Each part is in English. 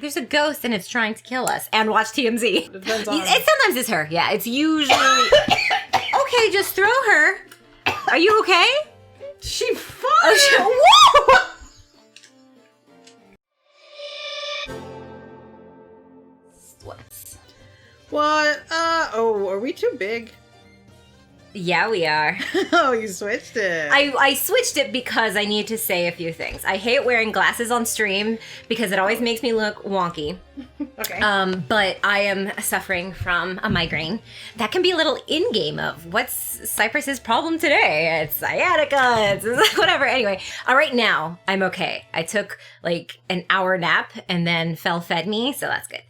There's a ghost and it's trying to kill us. And watch TMZ. Depends on. Sometimes it's her. Yeah, it's usually... Okay, just throw her. Are you okay? She fought. Whoa! Splits. What? Are we too big? Yeah, we are. Oh, you switched it. I switched it because I need to say a few things. I hate wearing glasses on stream because it always makes me look wonky. Okay. But I am suffering from a migraine that can be a little in-game of what's Cypress's problem today. It's sciatica, it's whatever. Anyway, right now I'm okay. I took like an hour nap and then fed me, so that's good.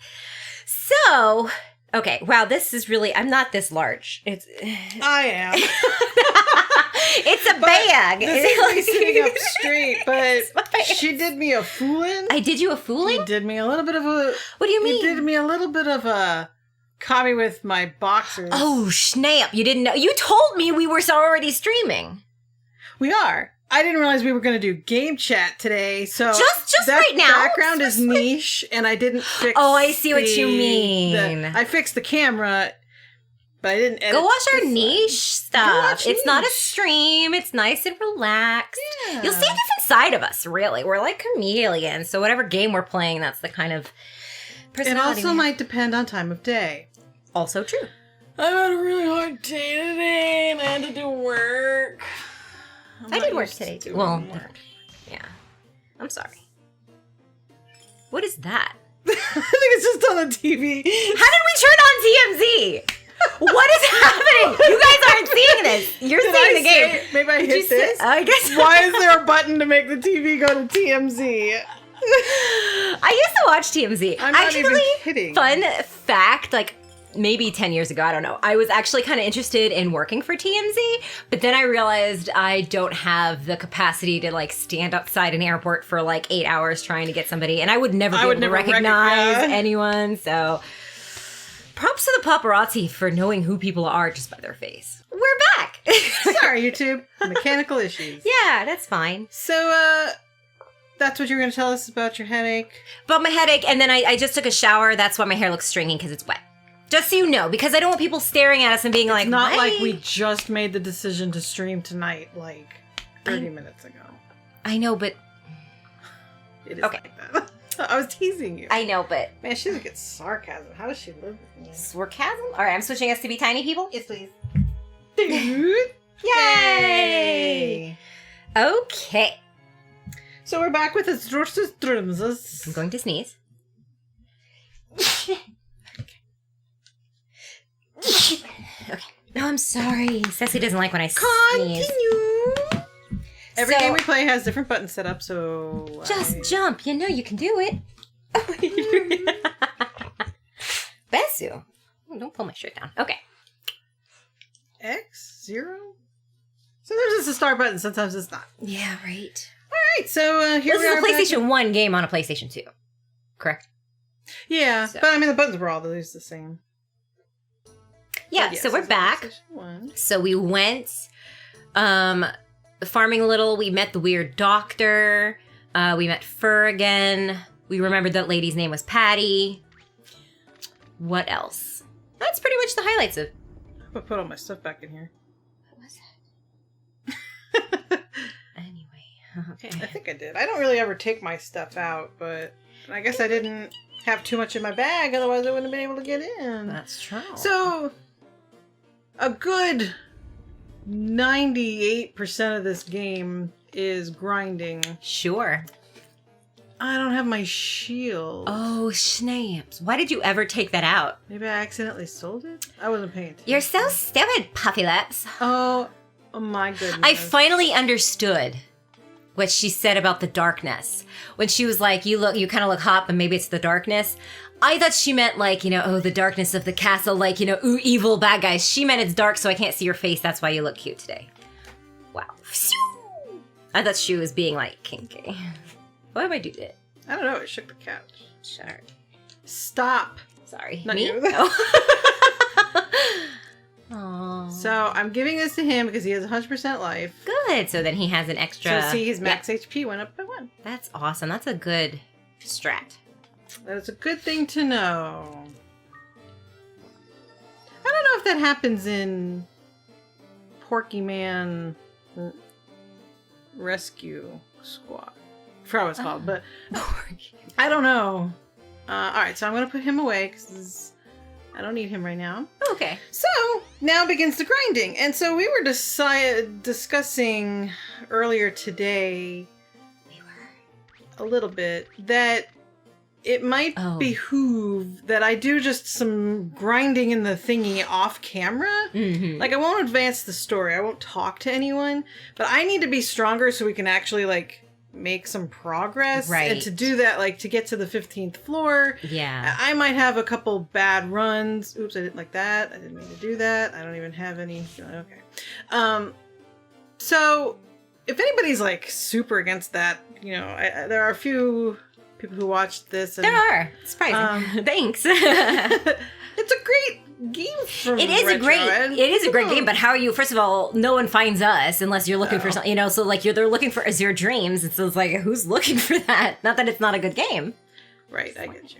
So... Okay, wow, this is really, I'm not this large. I am. It's a bag. This is me sitting up straight, but she did me a fooling. I did you a fooling? You did me a little bit of a... What do you mean? You did me a little bit of a... Caught me with my boxers. Oh, snap. You didn't know. You told me we were already streaming. We are. I didn't realize we were going to do game chat today, so just that right now. Background is niche, and I didn't fix. Oh, I see what you mean. I fixed the camera, but I didn't edit. Go watch our niche stuff. It's not a Niche. stream. It's nice and relaxed. Yeah. You'll see a different side of us. Really, we're like chameleons. So whatever game we're playing, that's the kind of It personality. also might depend on time of day. Also true. I had a really hard day today, and I had to do work. I did work today too. Well, yeah. I'm sorry. What is that? I think it's just on the TV. How did we turn on TMZ? What is happening? You guys aren't seeing this. You're Did seeing I the game. say- maybe I Did you hit this. I guess. Why is there a button to make the TV go to TMZ? I used to watch TMZ. I'm not Actually, even kidding. fun fact, like maybe 10 years ago, I don't know. I was actually kind of interested in working for TMZ, but then I realized I don't have the capacity to like stand outside an airport for like 8 hours trying to get somebody, and I would never be able to recognize anyone, so props to the paparazzi for knowing who people are just by their face. We're back! Sorry, YouTube. Mechanical issues. Yeah, that's fine. So, that's what you were going to tell us about your headache? About my headache, and then I just took a shower. That's why my hair looks stringy, because it's wet. Just so you know, because I don't want people staring at us and being like, It's not "Why?" like we just made the decision to stream tonight, like, 30 minutes ago. I know, but... It is Okay. like that. I was teasing you. I know, but... Man, she doesn't get sarcasm. How does she live with me? Sarcasm? Alright, I'm switching us to be tiny people? Yes, please. Dude. Yay! Okay. So we're back with the I'm going to sneeze. Okay. No, I'm sorry. Ceci doesn't like when I sneeze. Continue. Every So- game we play has different buttons set up, so... Just jump. You know you can do it. Besu. Oh, don't pull my shirt down. Okay. X? 0? Sometimes it's a start button, sometimes it's not. Yeah, right. Alright, so here This we is are a PlayStation 1 game on a PlayStation 2. Correct? Yeah, So- but I mean the buttons were all at least the same. Yeah, But yes, so we're it's a back. PlayStation 1. So we went farming a little. We met the weird doctor. We met Fur again. We remembered that lady's name was Patty. What else? That's pretty much the highlights of... I'm gonna put all my stuff back in here. What was that? Anyway, okay. I think I did. I don't really ever take my stuff out, but I guess I didn't have too much in my bag, otherwise I wouldn't have been able to get in. That's true. So, a good 98% of this game is grinding. Sure. I don't have my shield. Oh, snaps. Why did you ever take that out? Maybe I accidentally sold it? I wasn't paying attention. You're so stupid, Puffy Lips. Oh my goodness. I finally understood what she said about the darkness. When she was like, you kind of look hot, but maybe it's the darkness. I thought she meant like, oh, the darkness of the castle, like, ooh, evil bad guys. She meant it's dark so I can't see your face. That's why you look cute today. Wow. I thought she was being like kinky. Why would I do that? I don't know, it shook the couch. Sure. Stop. Sorry. Not Me? you. Oh. Aw. So, I'm giving this to him because he has 100% life. Good. So then he has an extra... So, see, his max HP went up by 1. That's awesome. That's a good strat. That's a good thing to know. I don't know if that happens in Porky Man Rescue Squad. I forgot what it's called, but I don't know. Alright, so I'm going to put him away because I don't need him right now. Okay. So, now begins the grinding. And so we were discussing earlier today a little bit that it might behoove that I do just some grinding in the thingy off camera. Mm-hmm. Like, I won't advance the story. I won't talk to anyone. But I need to be stronger so we can actually, like, make some progress. Right. And to do that, like, to get to the 15th floor. Yeah. I might have a couple bad runs. Oops, I didn't like that. I didn't mean to do that. I don't even have any. Okay. So, if anybody's, like, super against that, you know, there are a few people who watched this. And, there are. Surprising. Thanks. it's a great game for It is a great game, but how are you? First of all, no one finds us unless you're looking for something, you know. So like they're looking for Azure Dreams, and so it's like, who's looking for that? Not that it's not a good game. Right, I get you.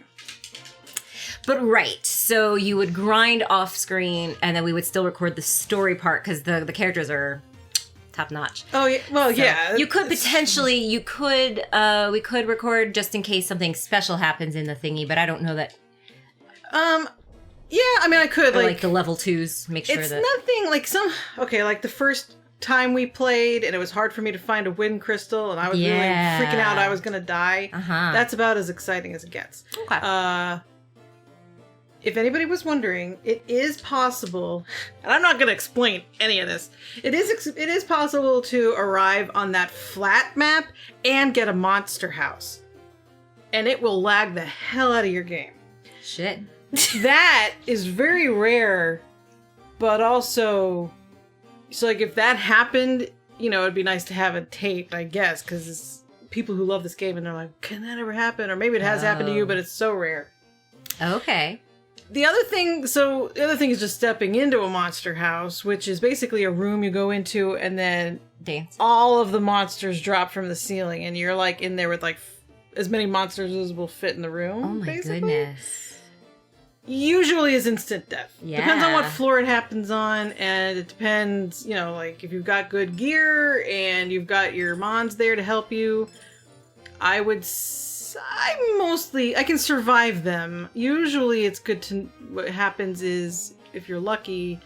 But right, so you would grind off screen, and then we would still record the story part because the characters are top notch. Oh yeah, well So yeah. you could potentially, we could record just in case something special happens in the thingy, but I don't know that. Yeah, I mean I could like the level 2s, make sure it's that nothing like like the first time we played and it was hard for me to find a wind crystal and I was really freaking out I was gonna die. That's about as exciting as it gets. Okay. If anybody was wondering, it is possible, and I'm not going to explain any of this. It is possible to arrive on that flat map and get a monster house, and it will lag the hell out of your game. Shit. That is very rare, but also, so like if that happened, you know, it'd be nice to have it taped, I guess, because it's people who love this game and they're like, can that ever happen? Or maybe it has happened to you, but it's so rare. Okay. The other thing is just stepping into a monster house, which is basically a room you go into and then dance. All of the monsters drop from the ceiling and you're like in there with like as many monsters as will fit in the room. Oh my goodness. Usually is instant death. Yeah. Depends on what floor it happens on, and it depends, you know, like if you've got good gear and you've got your mons there to help you. I can survive them. Usually it's good to, what happens is, if you're lucky,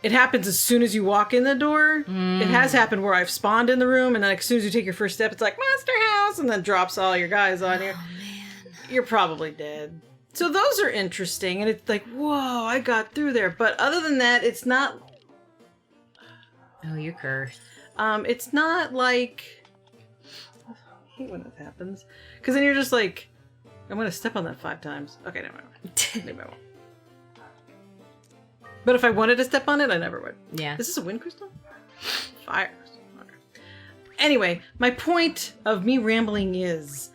it happens as soon as you walk in the door. It has happened where I've spawned in the room and then as soon as you take your first step, it's like, monster house, and then drops all your guys on you. Oh man. You're probably dead. So those are interesting, and it's like, whoa, I got through there. But other than that, it's not... Oh, you're cursed. It's not like... I hate when this happens. Because then you're just like, I'm going to step on that 5 times. Okay, never mind. Maybe I won't. But if I wanted to step on it, I never would. Yeah. Is this a wind crystal? Fire. Okay. Anyway, my point of me rambling is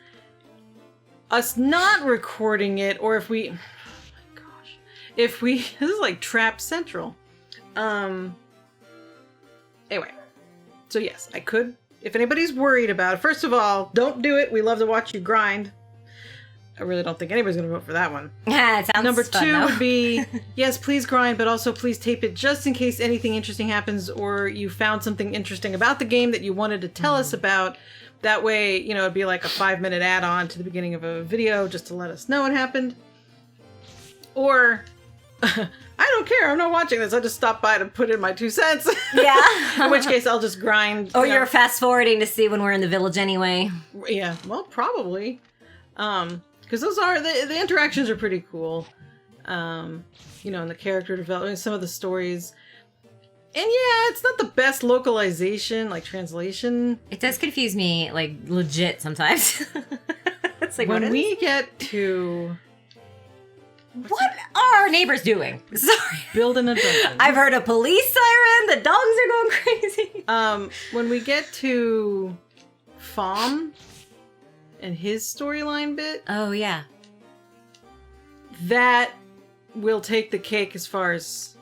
us not recording it, or if we... Oh my gosh. If we... This is like Trap Central. Anyway. So yes, I could... If anybody's worried about it, first of all, don't do it. We love to watch you grind. I really don't think anybody's going to vote for that one. Yeah, it sounds Number fun, 2 though. would be, yes, please grind, but also please tape it just in case anything interesting happens or you found something interesting about the game that you wanted to tell us about. That way, you know, it'd be like a 5-minute add-on to the beginning of a video just to let us know what happened. Or... I don't care. I'm not watching this. I just stopped by to put in my 2 cents. Yeah. In which case, I'll just grind. Or you're fast forwarding to see when we're in the village anyway. Yeah. Well, probably. Because those are the interactions are pretty cool. You know, and the character development, some of the stories. And yeah, it's not the best localization, like translation. It does confuse me, like legit sometimes. It's like when we get to. What are our neighbors doing? Sorry. Building a dungeon. I've heard a police siren. The dogs are going crazy. When we get to Fom and his storyline bit. Oh, yeah. That will take the cake as far as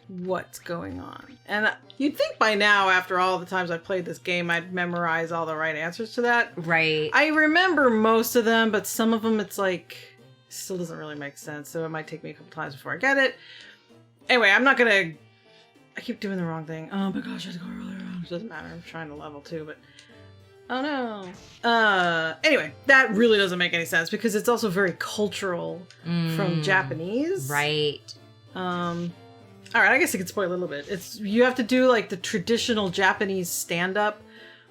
what's going on. And you'd think by now, after all the times I've played this game, I'd memorize all the right answers to that. Right. I remember most of them, but some of them it's like, still doesn't really make sense. So it might take me a couple times before I get it. Anyway, I'm not gonna... I keep doing the wrong thing. Oh my gosh, I had to go really wrong. It doesn't matter. I'm trying to level 2, but... Oh no. Anyway, that really doesn't make any sense because it's also very cultural from Japanese. Right. Alright, I guess I could spoil a little bit. You have to do like the traditional Japanese stand-up,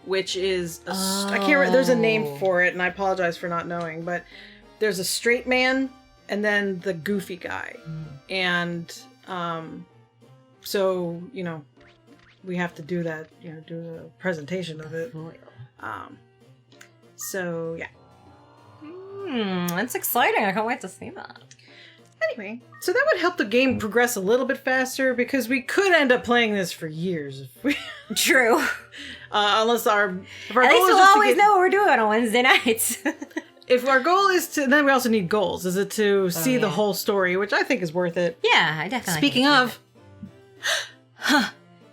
which is I can't remember, there's a name for it and I apologize for not knowing, but there's a straight man and then the goofy guy. And so, you know, we have to do that, you know, do a presentation of it. So yeah. That's exciting. I can't wait to see that. Anyway, so that would help the game progress a little bit faster because we could end up playing this for years if we True. Unless if our At goal least is we'll just to always know what we're doing on Wednesday nights. If our goal is to, then we also need goals. Is it to see the whole story, which I think is worth it. Yeah, I definitely. Speaking of,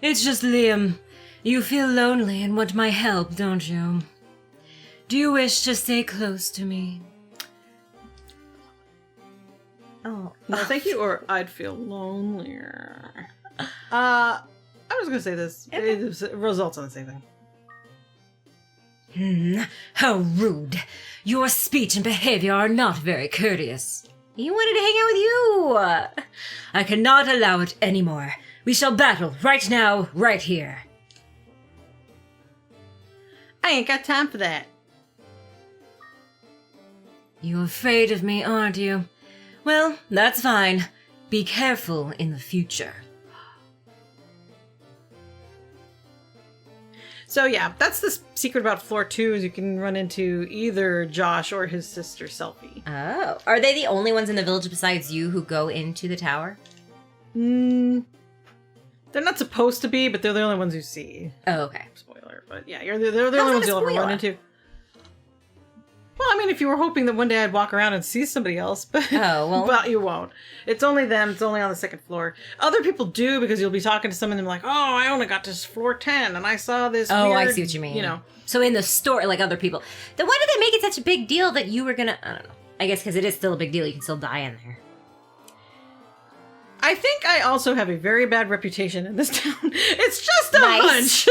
It's just Liam. You feel lonely and want my help, don't you? Do you wish to stay close to me? Oh. no, thank you, or I'd feel lonelier. I was gonna say this. It results in the same thing. How rude. Your speech and behavior are not very courteous. He wanted to hang out with you. I cannot allow it anymore. We shall battle right now, right here. I ain't got time for that. You're afraid of me, aren't you? Well, that's fine. Be careful in the future. So yeah, that's the secret about floor 2 is you can run into either Josh or his sister Selfie. Oh. Are they the only ones in the village besides you who go into the tower? They're not supposed to be, but they're the only ones you see. Oh, okay. Spoiler, but yeah, they're the only ones that a you'll ever run spoiler? into. Well, I mean, if you were hoping that one day I'd walk around and see somebody else, but, Oh, well. but you won't. It's only them. It's only on the second floor. Other people do because you'll be talking to someone and they're like, oh, I only got to floor 10 and I saw this Oh, I weird, see what you mean. You know. So in the store, like other people. Then why did they make it such a big deal that you were gonna... I don't know. I guess because it is still a big deal. You can still die in there. I think I also have a very bad reputation in this town. It's just a Nice. hunch.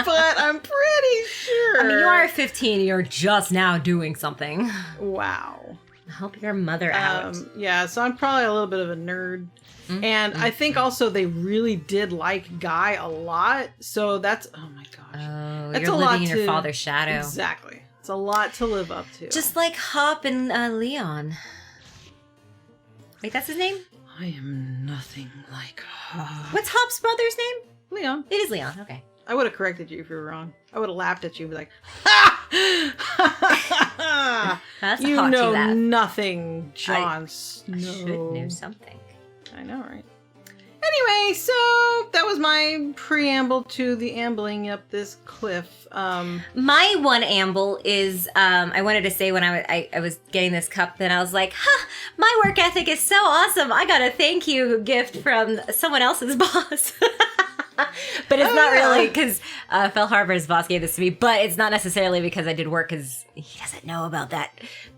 But I'm pretty sure. I mean, you are 15. You're just now doing something. Wow. Help your mother out. Yeah, so I'm probably a little bit of a nerd. And I think also they really did like Guy a lot. So that's, oh my gosh. Oh, That's you're a lot living in your to- father's shadow. Exactly. It's a lot to live up to. Just like Hop and Leon. Wait, that's his name? I am nothing like Hop. What's Hop's brother's name? Leon. It is Leon. Okay. I would have corrected you if you were wrong. I would have laughed at you and be like, ha! That's a You haughty know laugh. nothing, Jon I Snow. should know something. I know, right? Anyway, so that was my preamble to the ambling up this cliff. My one amble is I wanted to say when I was getting this cup, then I was like, my work ethic is so awesome. I got a thank you gift from someone else's boss. But it's not really because Fel Harbor's boss gave this to me, but it's not necessarily because I did work because he doesn't know about that.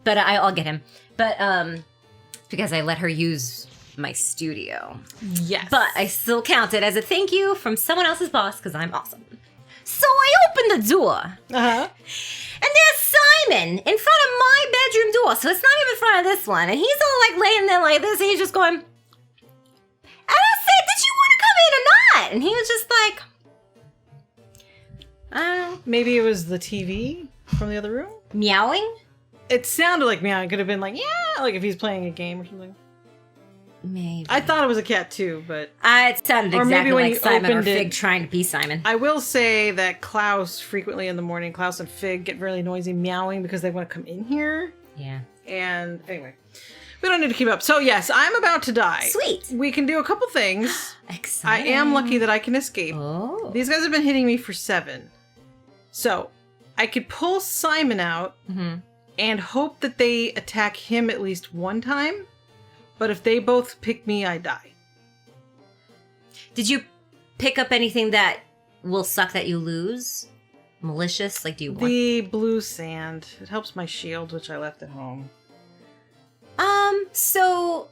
But I'll get him. But it's because I let her use my studio. Yes. But I still count it as a thank you from someone else's boss because I'm awesome. So I open the door. Uh-huh. And there's Simon in front of my bedroom door. So it's not even in front of this one. And he's all like laying there like this. And he's just going. And I said, did you want to come in or not? And he was just like, Maybe it was the TV from the other room? meowing? It sounded like meow. It could have been like, yeah, like if he's playing a game or something. Maybe. I thought it was a cat too, but It sounded Or maybe exactly when like you Simon or opened it- Fig trying to be Simon. I will say that Klaus frequently in the morning, Klaus and Fig get really noisy meowing because they want to come in here. Yeah. And anyway, we don't need to keep up. So yes, I'm about to die. Sweet. We can do a couple things. I Exciting. am lucky that I can escape. Oh. These guys have been hitting me for 7. So I could pull Simon out and hope that they attack him at least one time. But if they both pick me, I die. Did you pick up anything that will suck that you lose? Malicious? Like, do you want... The blue sand. It helps my shield, which I left at home. So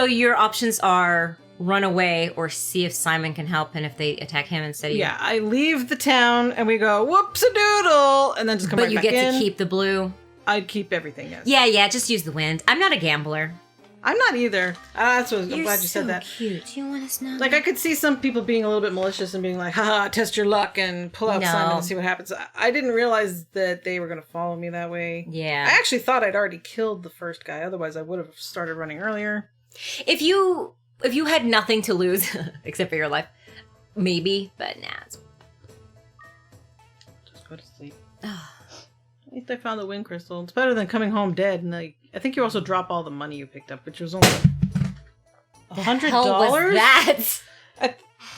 your options are run away or see if Simon can help and if they attack him instead of you. Yeah, I leave the town and we go, whoops-a-doodle, and then just come right back in. But you get to keep the blue. I'd keep everything, yes. Yeah, just use the wind. I'm not a gambler. I'm not either. I'm glad you said that. Cute. You want to know? Like, I could see some people being a little bit malicious and being like, haha, test your luck and pull out Simon and see what happens. I didn't realize that they were going to follow me that way. Yeah. I actually thought I'd already killed the first guy. Otherwise, I would have started running earlier. If you had nothing to lose, except for your life, maybe, but nah. Just go to sleep. At least I found the wind crystal. It's better than coming home dead. And like, I think you also drop all the money you picked up, which was only $100. Was that?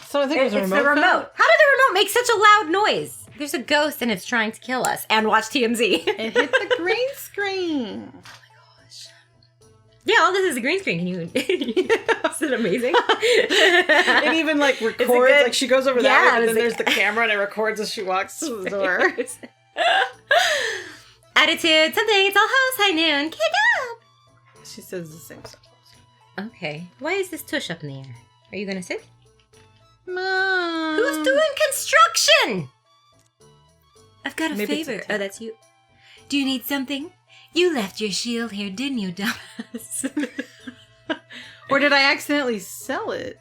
So I think it was a remote. It's the remote. How did the remote make such a loud noise? There's a ghost and it's trying to kill us. And watch TMZ. It hit the green screen. Oh my gosh. Yeah, all this is a green screen. Can you? Is it amazing? It even like records. Like she goes over that way, and then there's the camera and it records as she walks to the door. Attitude, something, it's all house high noon. Kick up! She says the same stuff. Okay. Why is this tush up in the air? Are you gonna sit? Mom. Who's doing construction? I've got a Maybe favor. Oh, that's you. Do you need something? You left your shield here, didn't you, dumbass? Or did I accidentally sell it?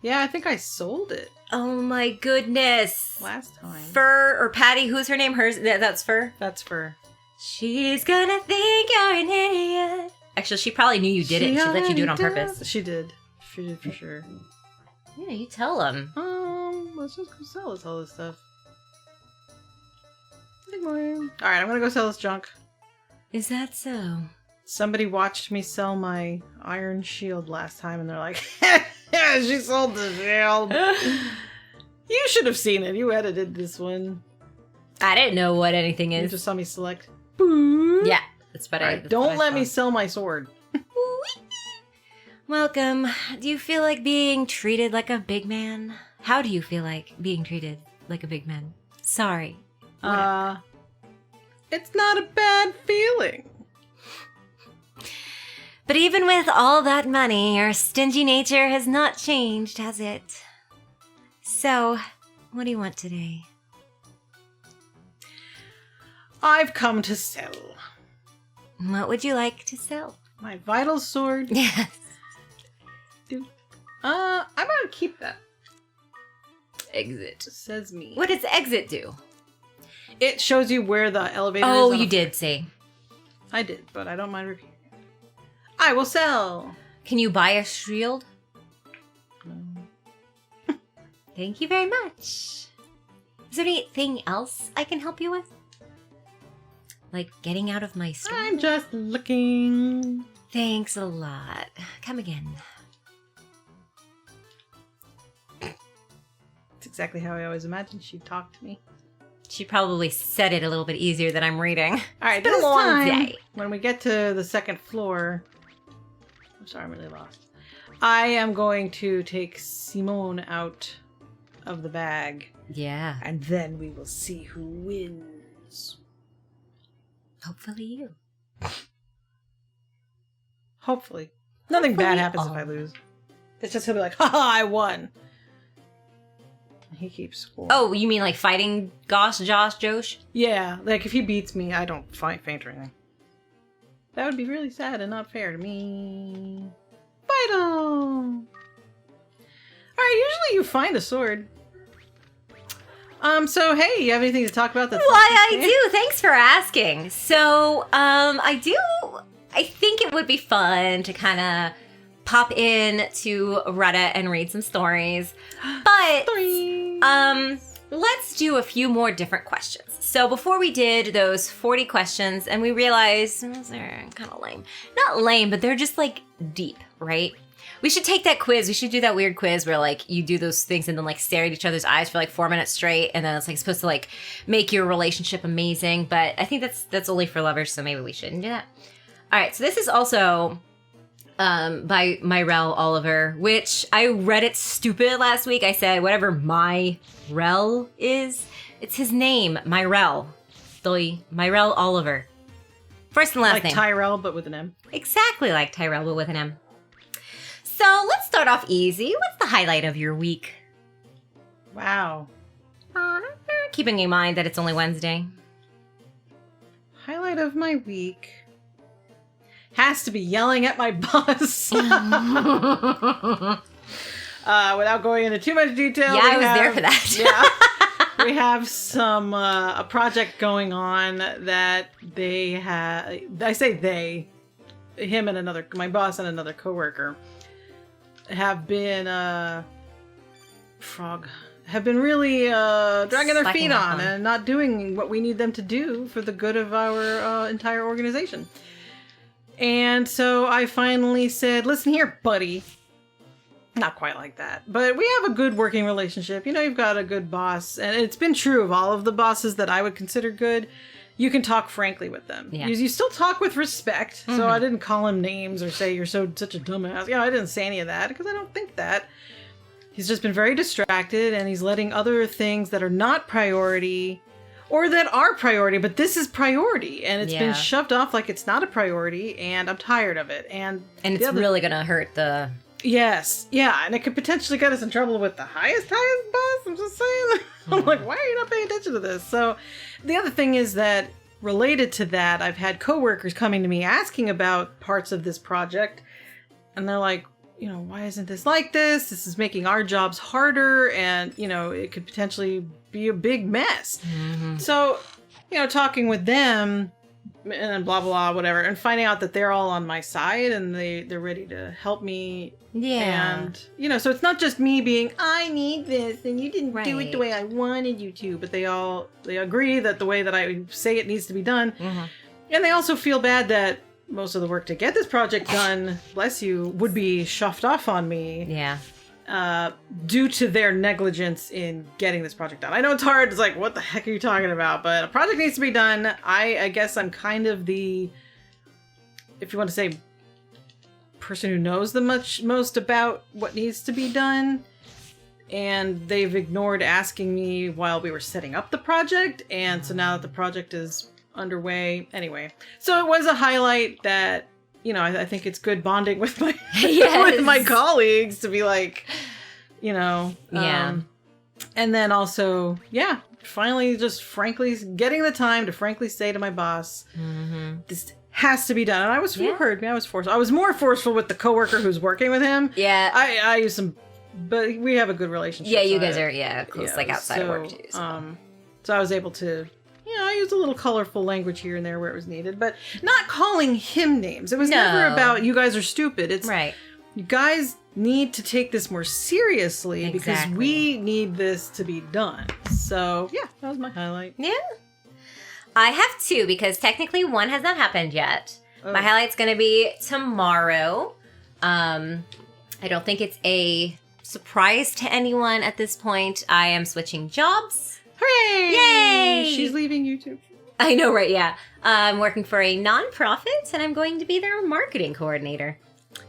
Yeah, I think I sold it. Oh my goodness. Last time. Fur or Patty, who's her name? Hers? That's Fur? That's Fur. She's gonna think you're an idiot. Actually, she probably knew you did it. She let you do it on purpose. She did. She did for sure. Yeah, you tell them. Let's just go sell all this stuff. Good morning. Alright, I'm gonna go sell this junk. Is that so? Somebody watched me sell my iron shield last time and they're like, yeah, she sold the shield. You should have seen it. You edited this one. I didn't know what anything is. You just saw me select. Yeah, that's what I... Don't let me sell my sword. Welcome. Do you feel like being treated like a big man? How do you feel like being treated like a big man? Sorry. It's not a bad feeling. But even with all that money, your stingy nature has not changed, has it? So, what do you want today? I've come to sell. What would you like to sell? My vital sword. Yes. I'm gonna keep that. Exit. Says me. What does exit do? It shows you where the elevator is. Oh, you did say. I did, but I don't mind repeating it. I will sell. Can you buy a shield? No. Thank you very much. Is there anything else I can help you with? Like getting out of my store? I'm just looking. Thanks a lot. Come again. It's exactly how I always imagined she'd talk to me. She probably said it a little bit easier than I'm reading. All right, it's been a long day. When we get to the second floor, I'm sorry, I'm really lost. I am going to take Simone out of the bag. Yeah. And then we will see who wins. Hopefully you. Hopefully. Nothing Hopefully bad happens if I lose. It's just he'll be like, haha, I won. He keeps score. Oh, you mean like fighting Josh? Yeah, like if he beats me, I don't faint or anything. That would be really sad and not fair to me. Vital! Alright, usually you find a sword. So hey, you have anything to talk about? Why, I do. Thanks for asking. So, I think it would be fun to kind of pop in to Reddit and read some stories. But, let's do a few more different questions. So before we did those 40 questions, and we realized they're kind of lame. Not lame, but they're just like deep, right? We should take that quiz. We should do that weird quiz where like you do those things and then like stare at each other's eyes for like 4 minutes straight, and then it's like supposed to like make your relationship amazing. But I think that's only for lovers, so maybe we shouldn't do that. All right, so this is also by Myrell Oliver, which I read it stupid last week. I said whatever Myrell is, it's his name, Myrell. Myrell Oliver. First and last like name. Tyrell, but with an M. Exactly like Tyrell, but with an M. So let's start off easy. What's the highlight of your week? Wow. Keeping in mind that it's only Wednesday. Highlight of my week has to be yelling at my boss. Without going into too much detail. Yeah, I was there for that. Yeah. We have some a project going on that they have. I say they, him and my boss and another coworker have been really dragging their Slacking feet off on and not doing what we need them to do for the good of our entire organization. And so I finally said, listen here, buddy. Not quite like that, but we have a good working relationship. You know, you've got a good boss, and it's been true of all of the bosses that I would consider good. You can talk frankly with them. Yeah. You still talk with respect. Mm-hmm. So I didn't call him names or say you're such a dumbass. I didn't say any of that because I don't think that. He's just been very distracted, and he's letting other things that are not priority or that are priority, but this is priority, and it's been shoved off like it's not a priority, and I'm tired of it. And it's really gonna hurt the... Yes, yeah, and it could potentially get us in trouble with the highest boss. I'm just saying. I'm like, why are you not paying attention to this? So the other thing is that related to that, I've had coworkers coming to me asking about parts of this project, and they're like, why isn't this like this? This is making our jobs harder, and, it could potentially be a big mess. Mm-hmm. So, talking with them and blah, blah, whatever, and finding out that they're all on my side and they're ready to help me. Yeah. And, so it's not just me being, I need this and you didn't do it the way I wanted you to, but they agree that the way that I say it needs to be done. Mm-hmm. And they also feel bad that most of the work to get this project done, bless you, would be shoved off on me. Yeah. Due to their negligence in getting this project done. I know it's hard. It's like, what the heck are you talking about? But a project needs to be done. I guess I'm kind of the, if you want to say, person who knows the most about what needs to be done. And they've ignored asking me while we were setting up the project. And so now that the project is underway, anyway. So it was a highlight that, I think it's good bonding with my with my colleagues to be like, yeah. And then also, finally just frankly getting the time to frankly say to my boss, this has to be done. And I was heard me. I was forceful. I was more forceful with the coworker who's working with him. Yeah. I use some, but we have a good relationship. Yeah, you guys are close, like outside of work too. So I was able to. I used a little colorful language here and there where it was needed, but not calling him names. It was never about, you guys are stupid. It's, you guys need to take this more seriously because we need this to be done. So, that was my highlight. Yeah. I have two because technically one has not happened yet. Oh. My highlight's going to be tomorrow. I don't think it's a surprise to anyone at this point. I am switching jobs. Hooray! Yay! She's leaving YouTube. I know, right? Yeah. I'm working for a nonprofit, and I'm going to be their marketing coordinator.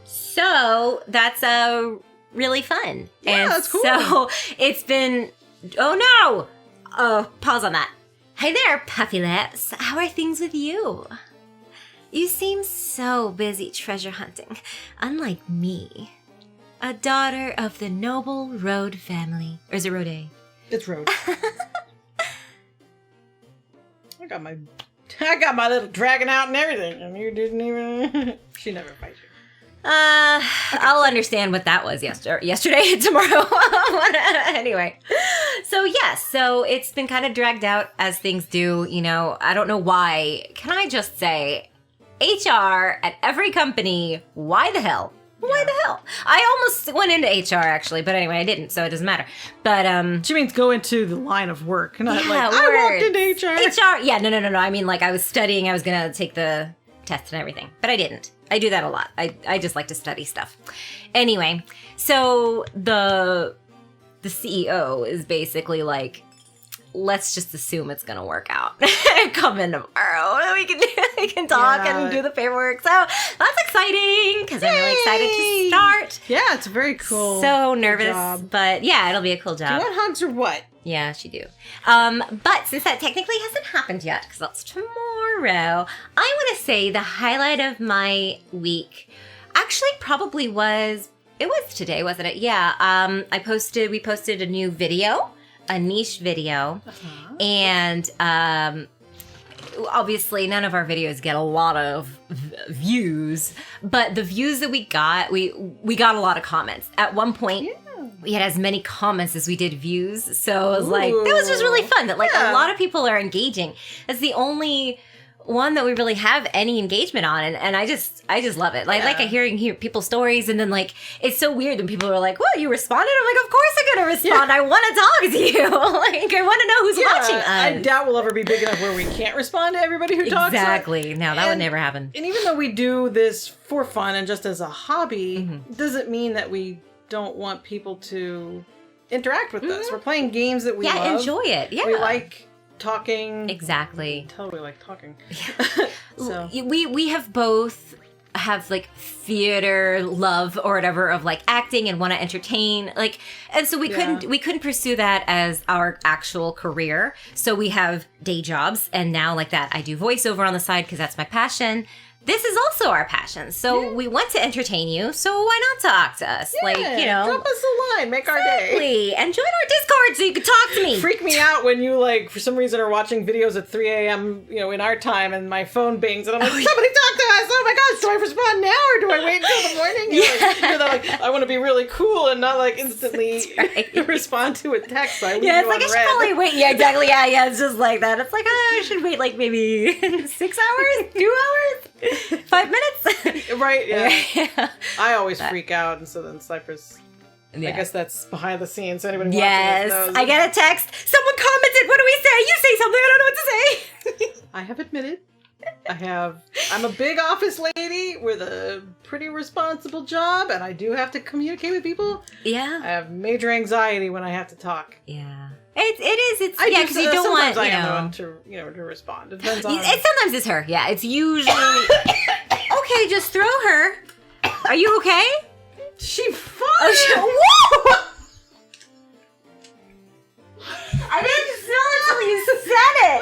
So that's really fun. Yeah, and that's cool. So it's been... Oh, no! Oh, pause on that. Hey there, Puffy Lips. How are things with you? You seem so busy treasure hunting, unlike me. A daughter of the noble Road family. Or is it Rode? It's Road. I got my little dragon out and everything, and you didn't even. She never fights you. I'll understand what that was yesterday and tomorrow. Anyway, so it's been kind of dragged out as things do. I don't know why. Can I just say, HR at every company? Why the hell? Why the hell? I almost went into HR actually, but anyway, I didn't, so it doesn't matter. But she means go into the line of work, not I walked into HR. HR, yeah, no. I mean, like I was studying, I was gonna take the test and everything, but I didn't. I do that a lot. I just like to study stuff. Anyway, so the CEO is basically like, let's just assume it's gonna work out. Come in tomorrow. tomorrow. We can talk and do the paperwork. So that's exciting because I'm really excited to start. Yeah, it's very cool. So nervous, job. but yeah, it'll be a cool Do job. you want hugs or what? Yeah, she do. But since that technically hasn't happened yet, because that's tomorrow, I want to say the highlight of my week actually probably was, it was today, wasn't it? Yeah. We posted a new video, a niche video, and obviously none of our videos get a lot of views, but the views that we got a lot of comments. At one point, we had as many comments as we did views, so it was like, that was just really fun that like a lot of people are engaging. That's the only one that we really have any engagement on, and I just love it. Like I hear people's stories, and then like it's so weird when people are like, "Well, you responded." I'm like, "Of course I'm gonna respond. I want to talk to you. Like I want to know who's watching us." I doubt we'll ever be big enough where we can't respond to everybody who talks. Exactly. No, that would never happen. And even though we do this for fun and just as a hobby, doesn't mean that we don't want people to interact with us. We're playing games that we love. Enjoy it. Yeah, we like talking. Exactly. Totally like talking. So we have both have like theater love or whatever of like acting and want to entertain, like, and so we couldn't pursue that as our actual career. So we have day jobs, and now like that I do voiceover on the side because that's my passion. This is also our passion. So we want to entertain you, so why not talk to us? Yeah, like, you know, drop us a line, make our day. Exactly. And join our Discord so you can talk to me. Freak me out when you, like, for some reason are watching videos at 3 a.m., you know, in our time, and my phone bings, and I'm like, somebody talk to us! Oh my gosh, do I respond now, or do I wait until the morning? You're like, I want to be really cool and not, like, instantly respond to a text. So I leave you it's like, I on should red. probably wait. Yeah, exactly. Yeah, it's just like that. It's like, I should wait, like, maybe 6 hours? 2 hours? 5 minutes? Right, yeah. I always freak out, and so then Cypress... I guess that's behind the scenes, so anybody watching this knows. I get a text. Someone commented, what do we say? You say something, I don't know what to say. I have admitted, I'm a big office lady with a pretty responsible job, and I do have to communicate with people. Yeah. I have major anxiety when I have to talk. Yeah. It is. It's I because you don't want, I am the one to respond. It depends on... Sometimes it's her. Yeah, it's usually... Okay, just throw her. Are you okay? She farted! Whoa! I didn't smell it until you said it!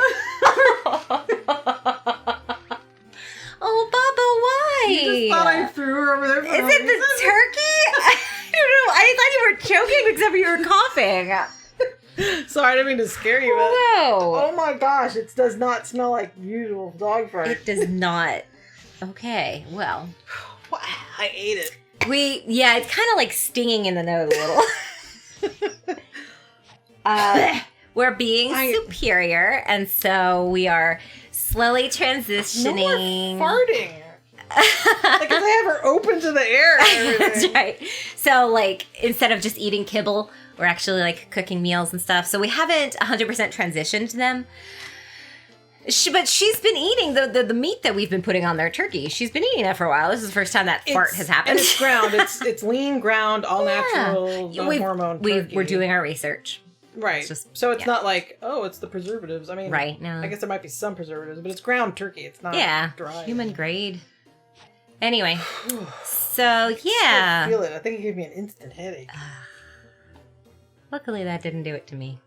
Oh, Baba, why? You just thought I threw her over there for Is it the turkey? I don't know. I thought you were choking except for you were coughing. Sorry, I didn't mean to scare you. No. Oh my gosh, it does not smell like usual dog fart. It does not. Okay, well. I ate it. It's kind of like stinging in the nose a little. We're being superior, and so we are slowly transitioning. No more farting. Like, 'cause I have her open to the air and everything. That's right. So, like, instead of just eating kibble, we're actually, like, cooking meals and stuff. So we haven't 100% transitioned them. But she's been eating the meat that we've been putting on their turkey. She's been eating that for a while. This is the first time that fart has happened. And it's ground. It's lean ground, all natural, no hormone turkey. We're doing our research. Right. So it's not like, oh, it's the preservatives. I mean, no. I guess there might be some preservatives, but it's ground turkey. It's not dry. Human grade. Anyway, so yeah. I feel it. I think it gave me an instant headache. Luckily, that didn't do it to me.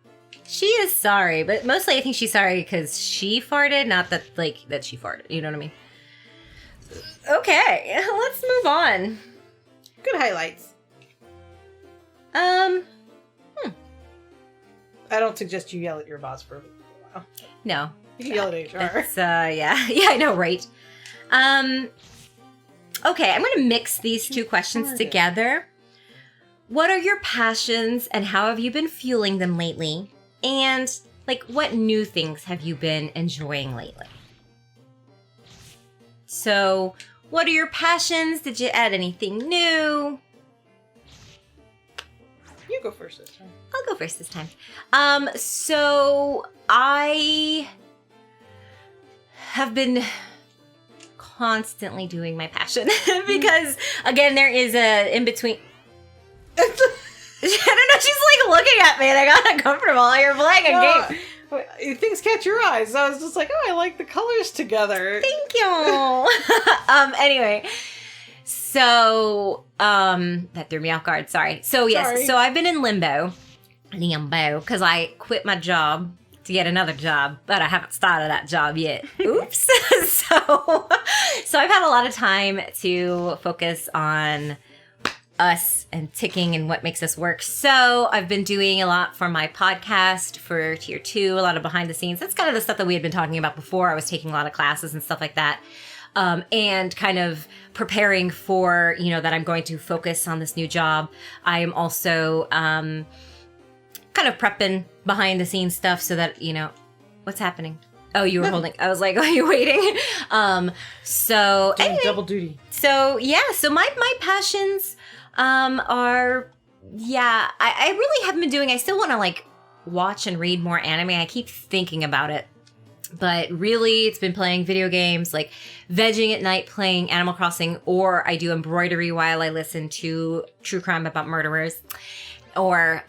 She is sorry, but mostly I think she's sorry because she farted, not that that she farted. You know what I mean? Okay, let's move on. Good highlights. I don't suggest you yell at your boss for a while. No. You can yell at HR. Yeah, I know, right? Okay, I'm going to mix these two questions together. What are your passions and how have you been fueling them lately? And, like, what new things have you been enjoying lately? So, what are your passions? Did you add anything new? You go first this time. I'll go first this time. So, I have been constantly doing my passion because, again, there is a in-between... I don't know, she's like looking at me and I got uncomfortable. You're playing a game. things catch your eyes. So I was just like, oh, I like the colors together. Thank you. Anyway, so that threw me off guard. Sorry. So yes, Sorry. so I've been in limbo, because I quit my job to get another job, but I haven't started that job yet. Oops. so I've had a lot of time to focus on us and ticking and what makes us work. So I've been doing a lot for my podcast for Tier 2, a lot of behind the scenes. That's kind of the stuff that we had been talking about before. I was taking a lot of classes and stuff like that. And kind of preparing for, that I'm going to focus on this new job. I am also kind of prepping behind the scenes stuff so that, what's happening? Oh, you were holding. I was like, are you waiting? So Doing anyway, double duty. So yeah, so my passions are, I really haven't been doing, I still want to watch and read more anime. I keep thinking about it. But really, it's been playing video games, vegging at night, playing Animal Crossing, or I do embroidery while I listen to true crime about murderers, or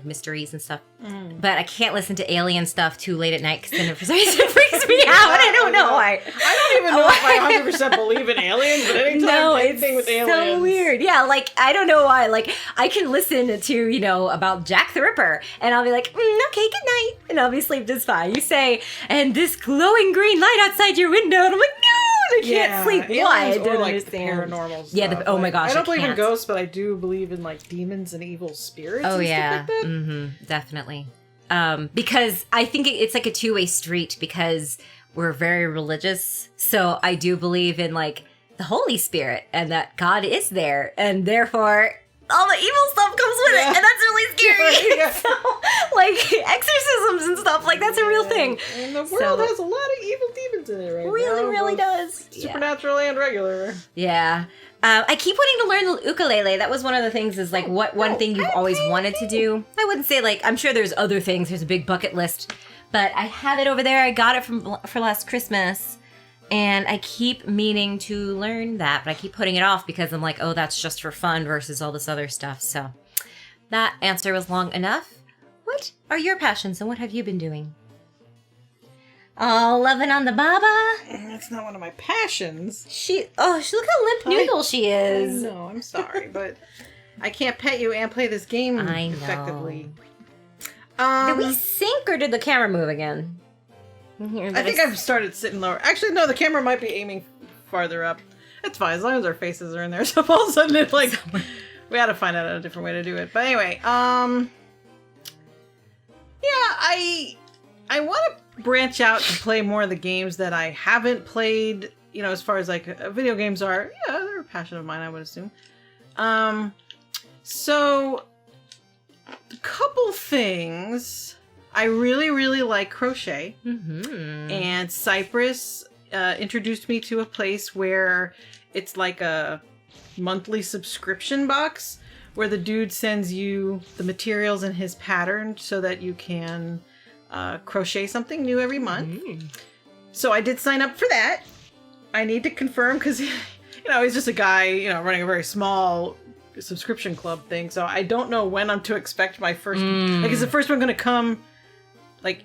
mysteries and stuff. But I can't listen to alien stuff too late at night because then for some reason it freaks me out. I don't know why. I don't even know if I 100% believe in aliens, but anytime anything with aliens. So weird. Yeah, I don't know why. I can listen to, about Jack the Ripper, and I'll be like, okay, good night. And I'll be asleep just fine. You say, and this glowing green light outside your window, and I'm like, no, I can't sleep. Why? I don't understand. The paranormal stuff. Yeah, oh my gosh, I don't believe in ghosts, but I do believe in demons and evil spirits. Oh and yeah, stuff like that. Definitely. Because I think it's like a two-way street because we're very religious. So I do believe in the Holy Spirit and that God is there, and therefore all the evil stuff comes with it, and that's really scary. Yeah. So exorcisms and stuff, that's a real thing. And the world has a lot of evil demons in it right now. Really does. Supernatural and regular. Yeah. I keep wanting to learn the ukulele. That was one of the things is one thing you've always wanted to do. I wouldn't say I'm sure there's other things. There's a big bucket list, but I have it over there. I got it for last Christmas, and I keep meaning to learn that, but I keep putting it off because I'm like, oh, that's just for fun versus all this other stuff. So that answer was long enough. What are your passions and what have you been doing? Oh, loving on the baba. That's not one of my passions. Look how limp noodle she is. I know, I'm sorry, but I can't pet you and play this game I know. effectively. Did we sync or did the camera move again? I think I've started sitting lower. Actually, no, the camera might be aiming farther up. It's fine, as long as our faces are in there. So all of a sudden it's we had to find out a different way to do it. But anyway, I want to branch out and play more of the games that I haven't played, as far as video games are. Yeah, they're a passion of mine, I would assume. So a couple things. I really, really like crochet. Mm-hmm. And Cypress introduced me to a place where it's like a monthly subscription box where the dude sends you the materials in his pattern so that you can crochet something new every month. So I did sign up for that. I need to confirm because, he's just a guy, running a very small subscription club thing. So I don't know when I'm to expect my first. Is the first one going to come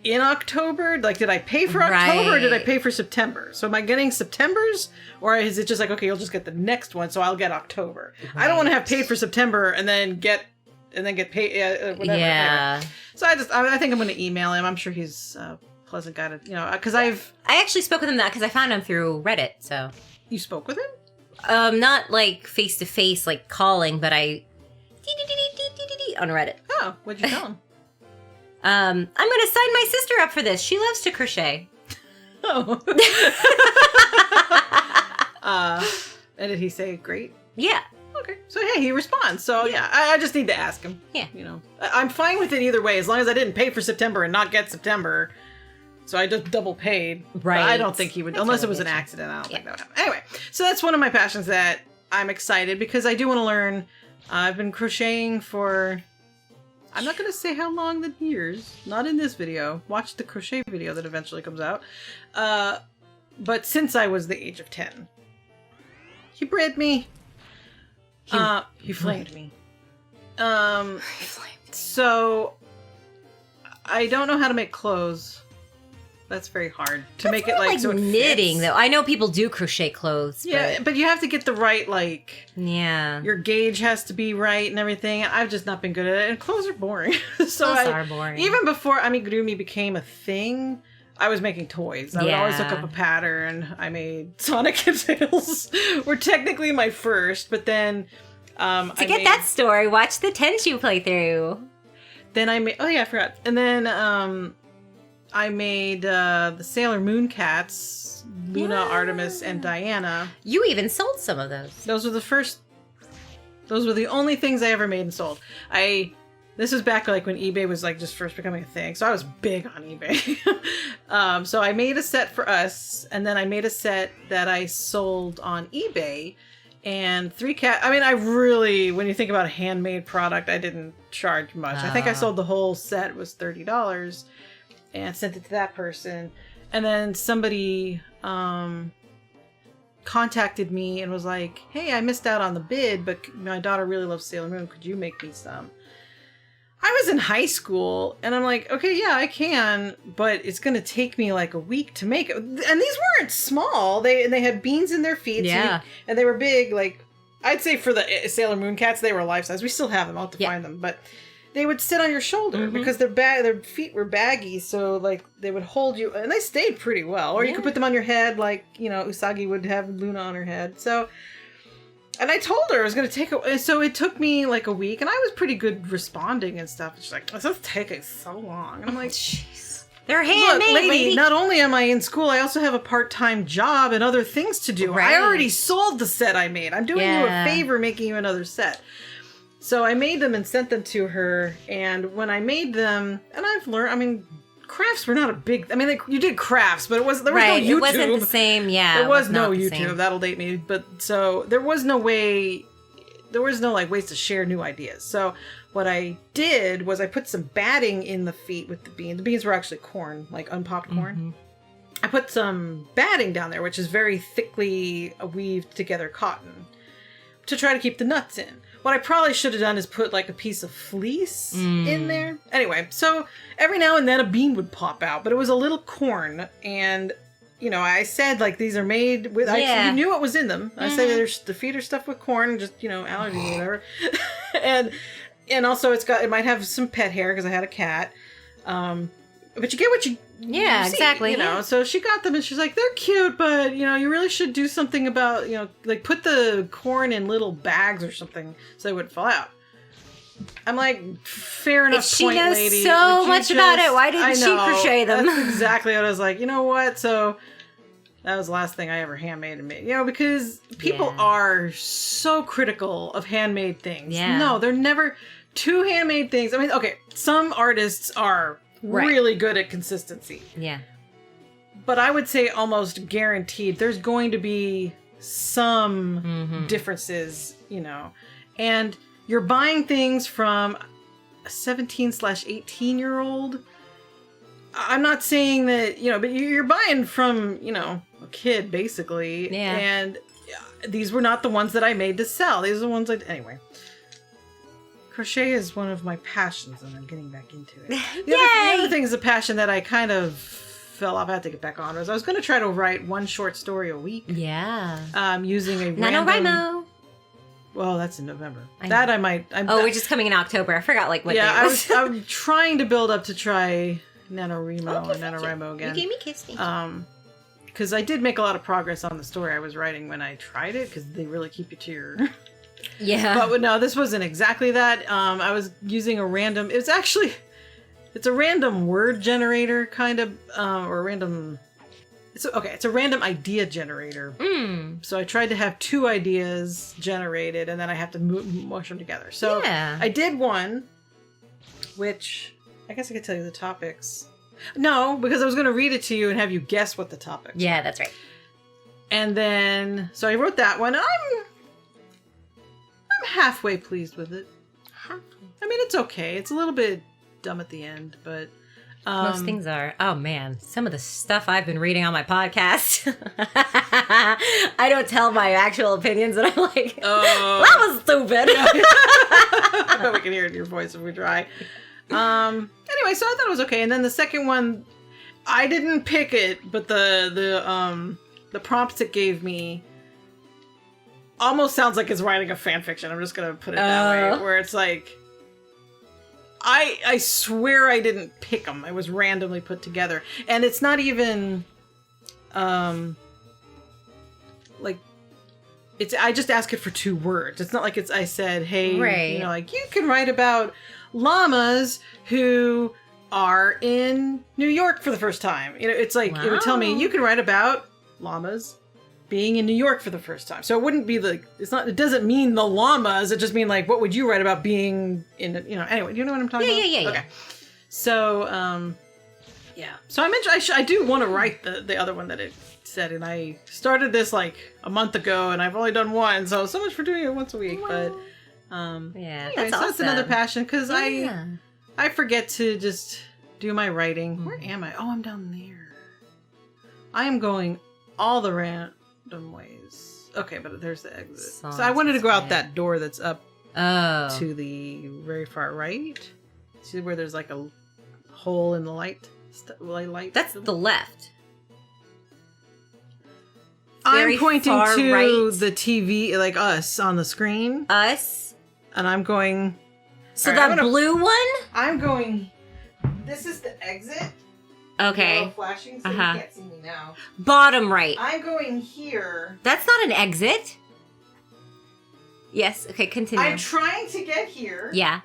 in October? Did I pay for October or did I pay for September? So am I getting September's or is it just okay, you'll just get the next one, so I'll get October. Right. I don't want to have paid for September and then get paid, whatever. Yeah. Anyway. So I think I'm going to email him. I'm sure he's a pleasant guy to, because I actually spoke with him because I found him through Reddit, so. You spoke with him? Not face to face, calling, but I on Reddit. Oh, what'd you tell him? I'm going to sign my sister up for this. She loves to crochet. Oh. And did he say great? Yeah. Okay. So, yeah, he responds. So, yeah, I just need to ask him. Yeah. I'm fine with it either way, as long as I didn't pay for September and not get September. So I just double paid. Right. But I don't think he would, unless it was an accident. I don't think that would happen. Anyway, so that's one of my passions that I'm excited because I do want to learn. I've been crocheting for, I'm not going to say how long the years, not in this video. Watch the crochet video that eventually comes out. But since I was the age of 10. He bred me. He flamed me. So I don't know how to make clothes. That's very hard to make it like so it knitting fits. though. I know people do crochet clothes. Yeah, but you have to get the right like. Yeah. Your gauge has to be right and everything. I've just not been good at it, and clothes are boring. So Clothes are boring. Even before amigurumi became a thing, I was making toys. I would always look up a pattern. I made Sonic and Tails were technically my first, but then to get that story, watch the Tenshu playthrough. Then I made. Oh yeah, I forgot. And then I made the Sailor Moon cats, Luna, Artemis, and Diana. You even sold some of those. Those were the first. Those were the only things I ever made and sold. This was back like when eBay was like just first becoming a thing, so I was big on eBay. So I made a set for us, and then I made a set that I sold on eBay. And 3 cat. I mean, I really, when you think about a handmade product, I didn't charge much. I think I sold the whole set, was $30, and sent it to that person. And then somebody contacted me and was like, "Hey, I missed out on the bid, but my daughter really loves Sailor Moon. Could you make me some?" I was in high school, and I'm like, okay, yeah, I can, but it's going to take me like a week to make it. And these weren't small. They had beans in their feet. Yeah. And they were big. Like, I'd say for the Sailor Moon cats, they were life size. We still have them. I'll have to find them. But they would sit on your shoulder because their feet were baggy. So, like, they would hold you. And they stayed pretty well. Or you could put them on your head like, Usagi would have Luna on her head. So... And I told her it was going to take so it took me like a week, and I was pretty good responding and stuff. And she's like, "This is taking so long." And I'm like, "Jeez, they're handmade, look, lady. lady. Not only am I in school, I also have a part-time job and other things to do. Right. I already sold the set I made. I'm doing you a favor making you another set." So I made them and sent them to her. And when I made them, and I've learned, I mean, crafts were not a big. I mean, you did crafts, but there was no YouTube. It wasn't the same. Yeah, there was no YouTube. Same. That'll date me. But so there was no way. There was no like ways to share new ideas. So what I did was I put some batting in the feet with the beans. The beans were actually corn, like unpopped corn. I put some batting down there, which is very thickly weaved together cotton, to try to keep the nuts in. What I probably should have done is put like a piece of fleece in there. Anyway, so every now and then a bean would pop out, but it was a little corn. And, I said like these are made with, you knew what was in them. I said the feet are stuffed with corn, just, allergies or whatever. and also it might have some pet hair because I had a cat. But you get what you Yeah, see, exactly. So she got them and she's like, they're cute, but you really should do something about, like put the corn in little bags or something so they wouldn't fall out. I'm like, fair enough, she point, knows lady. so much about it. Why didn't she crochet them? That's exactly what I was like. You know what? So that was the last thing I ever handmade and made. Because people are so critical of handmade things. Yeah. No, they're never two handmade things. I mean, okay, some artists are really good at consistency. Yeah. But I would say almost guaranteed there's going to be some differences, and you're buying things from a 17/18-year-old. I'm not saying that, but you're buying from, a kid basically. Yeah. And these were not the ones that I made to sell. These are the ones anyway. Crochet is one of my passions, and I'm getting back into it. The other thing is a passion that I kind of fell off. I had to get back on. I was going to try to write one short story a week. Yeah. Using a NaNoWriMo. Well, that's in November. I might. Which is coming in October. I forgot what day it was. I'm trying to build up to try NaNoWriMo and NaNoWriMo again. You gave me a kiss. Because I did make a lot of progress on the story I was writing when I tried it, because they really keep you to your... Yeah. But no, this wasn't exactly that. I was using a random... It's a random word generator, kind of, or a random... It's a random idea generator. So I tried to have 2 ideas generated, and then I have to mush them together. So I did one, which I guess I could tell you the topics. No, because I was going to read it to you and have you guess what the topics were. Yeah, that's right. And then, so I wrote that one. I'm halfway pleased with it. I mean, it's okay. It's a little bit dumb at the end, but... Most things are. Oh, man. Some of the stuff I've been reading on my podcast. I don't tell my actual opinions, and I'm like, that was stupid. I bet we can hear it in your voice if we try. Anyway, so I thought it was okay. And then the second one, I didn't pick it, but the prompts it gave me almost sounds like it's writing a fan fiction. I'm just gonna put it that way, where it's like, I swear I didn't pick them. It was randomly put together, and it's not even, like, it's. I just ask it for 2 words. It's not like I said, hey, Right. you know, like you can write about llamas who are in New York for the first time. You know, it's like it would tell me you can write about llamas being in New York for the first time. So it wouldn't be like, it's not, it doesn't mean the llamas. It just mean like, what would you write about being in, you know, anyway, you know what I'm talking about? Yeah. Okay. So, yeah. So I mentioned, I do want to write the other one that it said, and I started this like a month ago, and I've only done one. So much for doing it once a week. But, Yeah, anyway, that's so awesome. that's another passion, because Yeah. I forget to just do my writing. Where am I? Oh, I'm down there. I am going all the random ways. Okay, but there's the exit. So I wanted to go out that door that's up to the very far right. See where there's like a hole in the light? Light. That's the left. I'm pointing far to right. the TV, like us on the screen. Us. And I'm going... So All right, that blue one? I'm going... This is the exit. Okay. Yellow flashing, so you can't see me now. Bottom right. I'm going here. That's not an exit. Yes. Okay, continue. I'm trying to get here. Yeah.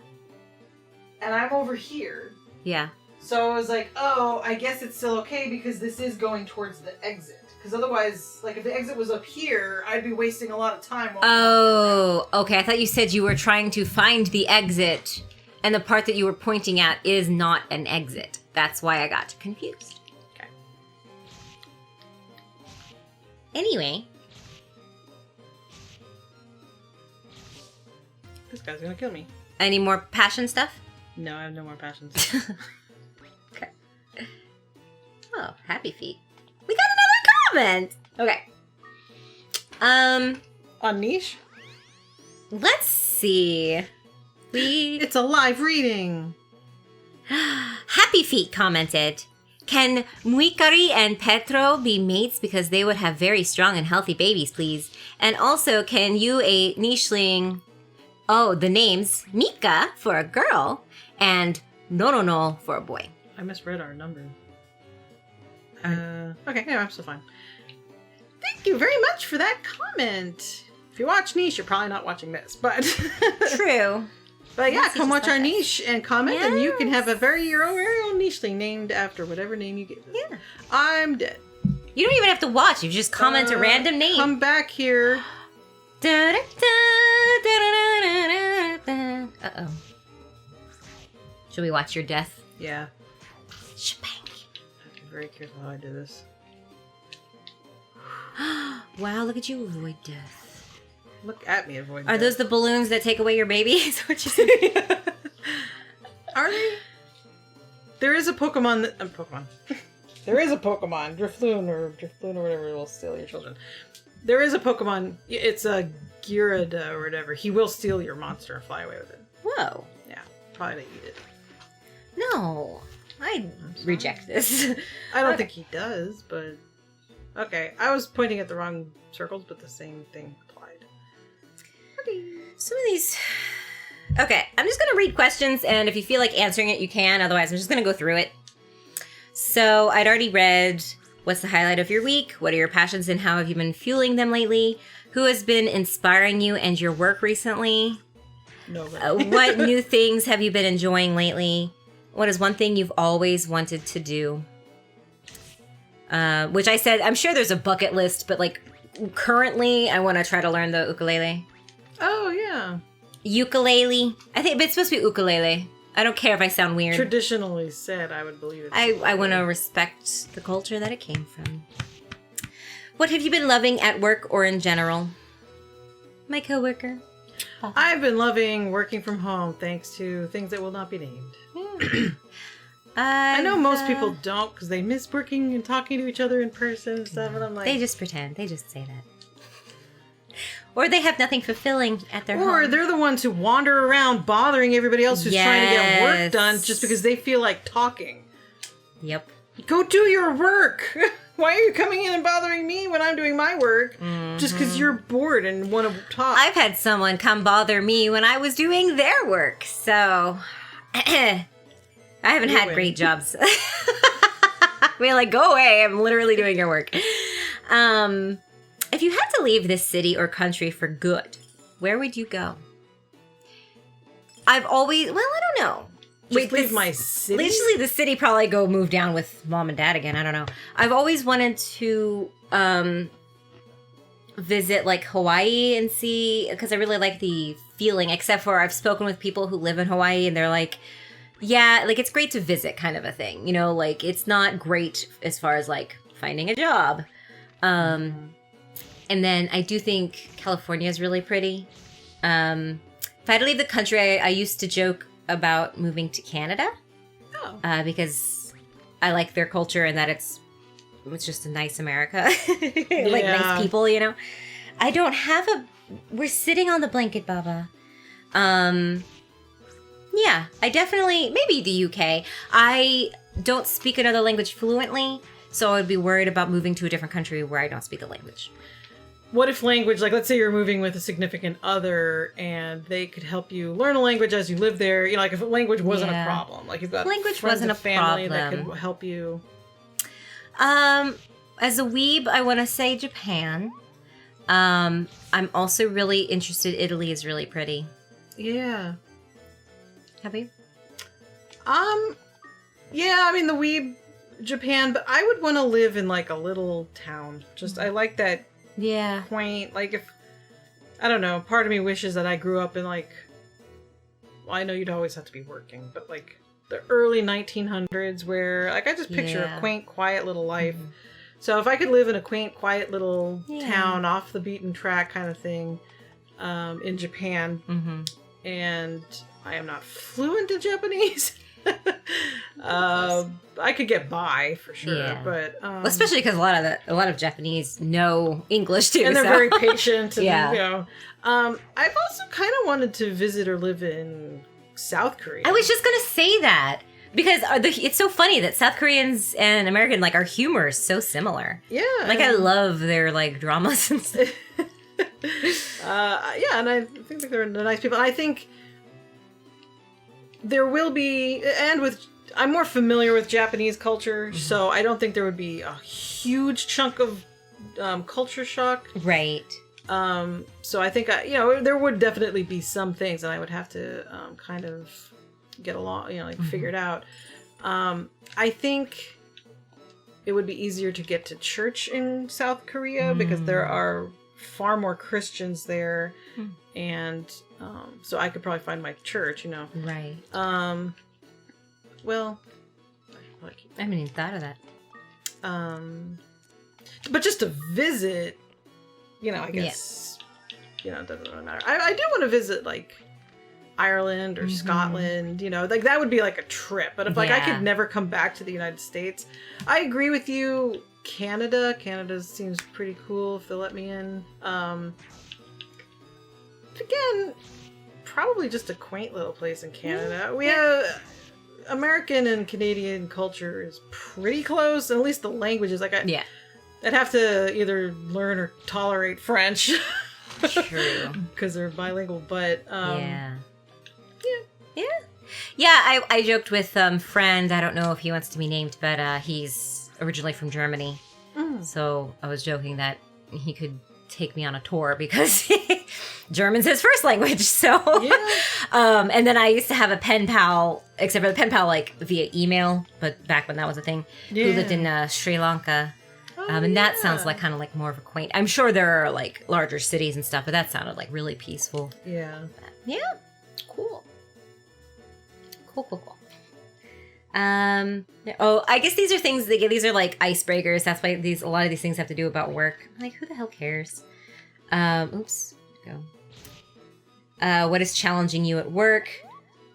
And I'm over here. Yeah. So I was like, oh, I guess it's still okay because this is going towards the exit. Because otherwise, like, if the exit was up here, I'd be wasting a lot of time. Oh, okay. I thought you said you were trying to find the exit, and the part that you were pointing at is not an exit. That's why I got confused. Okay. Anyway. This guy's gonna kill me. Any more passion stuff? No, I have no more passions. Okay. Oh, happy feet. We got another comment! Okay. On niche? Let's see. It's a live reading. Happy Feet commented, can Muikari and Petro be mates because they would have very strong and healthy babies, please? And also, can you a nicheling... Oh, the names Mika for a girl and No for a boy. I misread our number. Okay, yeah, I'm still fine. Thank you very much for that comment. If you watch Niche, you're probably not watching this, but... True. But yeah, Yes, come watch our like niche and comment, and you can have your very own nicheling named after whatever name you give it. Yeah. I'm dead. You don't even have to watch. You just comment a random name. Come back here. Uh-oh. Should we watch your death? Yeah. Shebang. I have to be very careful how I do this. Wow, look at you avoid death. Look at me, avoid Are death. those the balloons that take away your baby? Is that what you said? Are they? There is a Pokemon Pokemon. There is a Pokemon, Drifloon or whatever will steal your children. There is a Pokemon, it's a Gyarados or whatever. He will steal your monster and fly away with it. Whoa. Yeah, probably to eat it. No. I reject this. I don't think he does, but... Okay, I was pointing at the wrong circles, but the same thing applied. Some of these... Okay, I'm just going to read questions, and if you feel like answering it, you can. Otherwise, I'm just going to go through it. So, I'd already read, what's the highlight of your week? What are your passions, and how have you been fueling them lately? Who has been inspiring you and your work recently? Nobody. What new things have you been enjoying lately? What is one thing you've always wanted to do? Which I said, I'm sure there's a bucket list, but like currently I want to try to learn the ukulele. Oh, yeah. Ukulele. I think but it's supposed to be ukulele. I don't care if I sound weird. Traditionally said, I would believe it. I want to respect the culture that it came from. What have you been loving at work or in general? My coworker. I've been loving working from home thanks to things that will not be named. I know most people don't because they miss working and talking to each other in person and stuff, and I'm like... They just pretend. They just say that. Or they have nothing fulfilling at their home. Or they're the ones who wander around bothering everybody else who's trying to get work done just because they feel like talking. Yep. Go do your work. Why are you coming in and bothering me when I'm doing my work? Just because you're bored and want to talk. I've had someone come bother me when I was doing their work, so I haven't had great jobs. We're like, go away, I'm literally doing your work. If you had to leave this city or country for good, where would you go? I've always, well, I don't know. Just leave my city? Just leave the city, probably go move down with mom and dad again. I don't know. I've always wanted to visit like Hawaii and see, because I really like the feeling, except for I've spoken with people who live in Hawaii and they're like, yeah, like it's great to visit kind of a thing. You know, like it's not great as far as like finding a job. And then I do think California is really pretty. If I had to leave the country, I used to joke about moving to Canada. Because I like their culture and that it's just a nice America. Like nice people, you know. I don't have we're sitting on the blanket, Baba. Yeah, I definitely, maybe the UK. I don't speak another language fluently, so I would be worried about moving to a different country where I don't speak the language. What if language, like let's say you're moving with a significant other and they could help you learn a language as you live there, you know, like if language wasn't a problem, like you've got language friends wasn't and a family problem. that could help you. As a weeb, I want to say Japan. I'm also really interested, Italy is really pretty. Yeah. Have you? Yeah, I mean the weeb Japan, but I would want to live in like a little town. Just I like that quaint, like if I don't know, part of me wishes that I grew up in like, well, I know you'd always have to be working, but like the early 1900s where like I just picture a quaint, quiet little life. So if I could live in a quaint, quiet little town off the beaten track kind of thing, in Japan, and I am not fluent in Japanese. I could get by for sure, but well, especially because a lot of Japanese know English too, and they're very patient. And, Yeah. you know, I've also kind of wanted to visit or live in South Korea. I was just gonna say that because it's so funny that South Koreans and American, like, our humor is so similar. Yeah, like I love their like dramas and stuff. Yeah, and I think that they're nice people. I think there will be, and with I'm more familiar with Japanese culture, so I don't think there would be a huge chunk of culture shock. Right. So I think there would definitely be some things that I would have to kind of get along, like figure it out. I think it would be easier to get to church in South Korea because there are far more Christians there, and so I could probably find my church, Right. Well, I haven't even thought of that. But just to visit, I guess, it doesn't really matter. I do want to visit, like, Ireland or Scotland, like, that would be, like, a trip. But if, like, I could never come back to the United States, I agree with you. Canada seems pretty cool if they'll let me in. Again, probably just a quaint little place in Canada. We have... American and Canadian culture is pretty close, and at least the languages. Like, I'd have to either learn or tolerate French. True. Because they're bilingual, but Yeah, I joked with friend, I don't know if he wants to be named, but he's originally from Germany. So I was joking that he could take me on a tour because German's his first language. So and then I used to have a pen pal, except for the pen pal like via email, but back when that was a thing, who lived in Sri Lanka. And that sounds like kind of like more of a quaint. I'm sure there are like larger cities and stuff, but that sounded like really peaceful. Yeah. Cool. I guess these are things. These are like icebreakers. That's why a lot of these things have to do about work. Like, who the hell cares? Oops. Go. What is challenging you at work?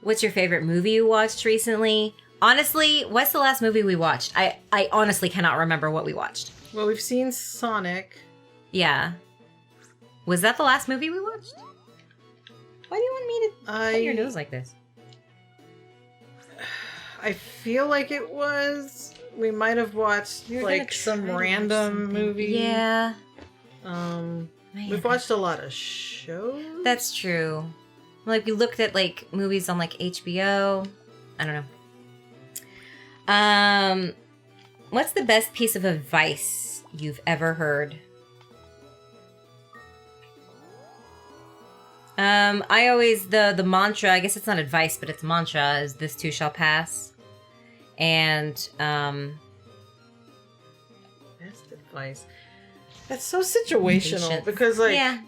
What's your favorite movie you watched recently? Honestly, what's the last movie we watched? I honestly cannot remember what we watched. Well, we've seen Sonic. Yeah. Was that the last movie we watched? Why do you want me to cut your nose like this? I feel like it was. We might have watched like some random movie. Yeah. We've watched a lot of shows. That's true. Like we looked at like movies on like HBO. I don't know. What's the best piece of advice you've ever heard? I always the mantra, I guess it's not advice, but it's mantra, is this too shall pass. And best advice. That's so situational patience. because like yeah.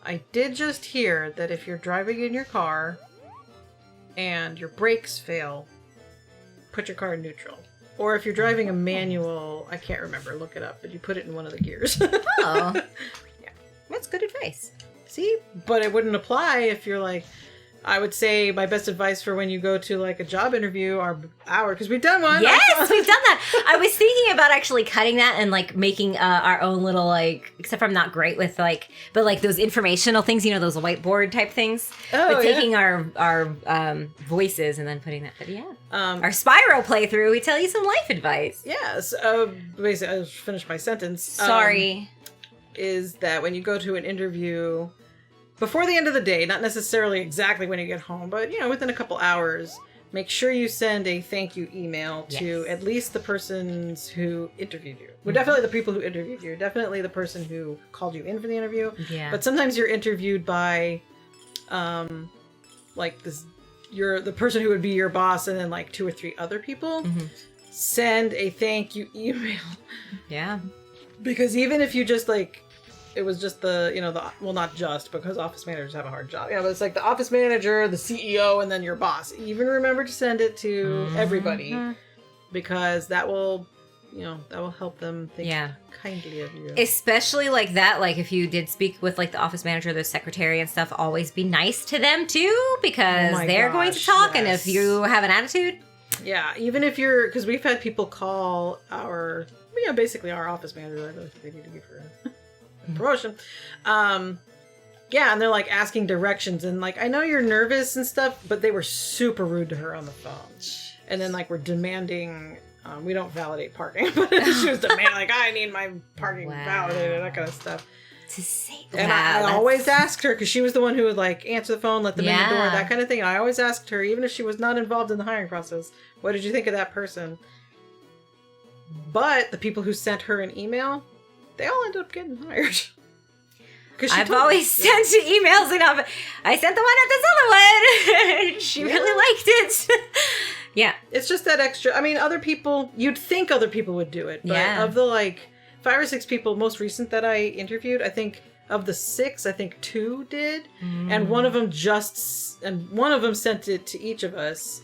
I did just hear that if you're driving in your car and your brakes fail, put your car in neutral. Or if you're driving a manual, I can't remember, look it up, but you put it in one of the gears. Oh. Yeah. That's good advice. See? But it wouldn't apply if you're like, I would say my best advice for when you go to like a job interview or hour, because we've done one. Yes, we've done that. I was thinking about actually cutting that and like making our own little like, except for I'm not great with like, but like those informational things, you know, those whiteboard type things. Oh, but yeah. taking our voices and then putting that, but yeah. Our Spyro playthrough, we tell you some life advice. Yes. Basically, I'll finish my sentence. Sorry. Is that when you go to an interview, before the end of the day, not necessarily exactly when you get home, but, you know, within a couple hours, make sure you send a thank you email to at least the persons who interviewed you. Well, definitely the people who interviewed you. Definitely the person who called you in for the interview. Yeah. But sometimes you're interviewed by, like, you're the person who would be your boss and then, like, 2 or 3 other people. Mm-hmm. Send a thank you email. Yeah. Because even if you just, like, it was just well, not just, because office managers have a hard job. Yeah, but it's like the office manager, the CEO, and then your boss. Even remember to send it to everybody, because that will help them think kindly of you. Especially like that, like if you did speak with like the office manager, the secretary and stuff, always be nice to them too, because they're going to talk, and if you have an attitude. Yeah, even if because we've had people call basically our office manager, I really think they need to give her a promotion. Yeah, and they're like asking directions, and like, I know you're nervous and stuff, but they were super rude to her on the phone. And then like we're demanding, we don't validate parking, but she was demanding like, I need my parking validated, that kind of stuff. To say And I always asked her, because she was the one who would like answer the phone, let them in the door, that kind of thing. And I always asked her, even if she was not involved in the hiring process, what did you think of that person? But the people who sent her an email, they all ended up getting hired. I've always sent emails, and I sent the one at this other one. She really liked it. Yeah. It's just that extra. I mean, other people, you'd think other people would do it. But of the like 5 or 6 people most recent that I interviewed, I think of the 6, I think 2 did. And one of them sent it to each of us.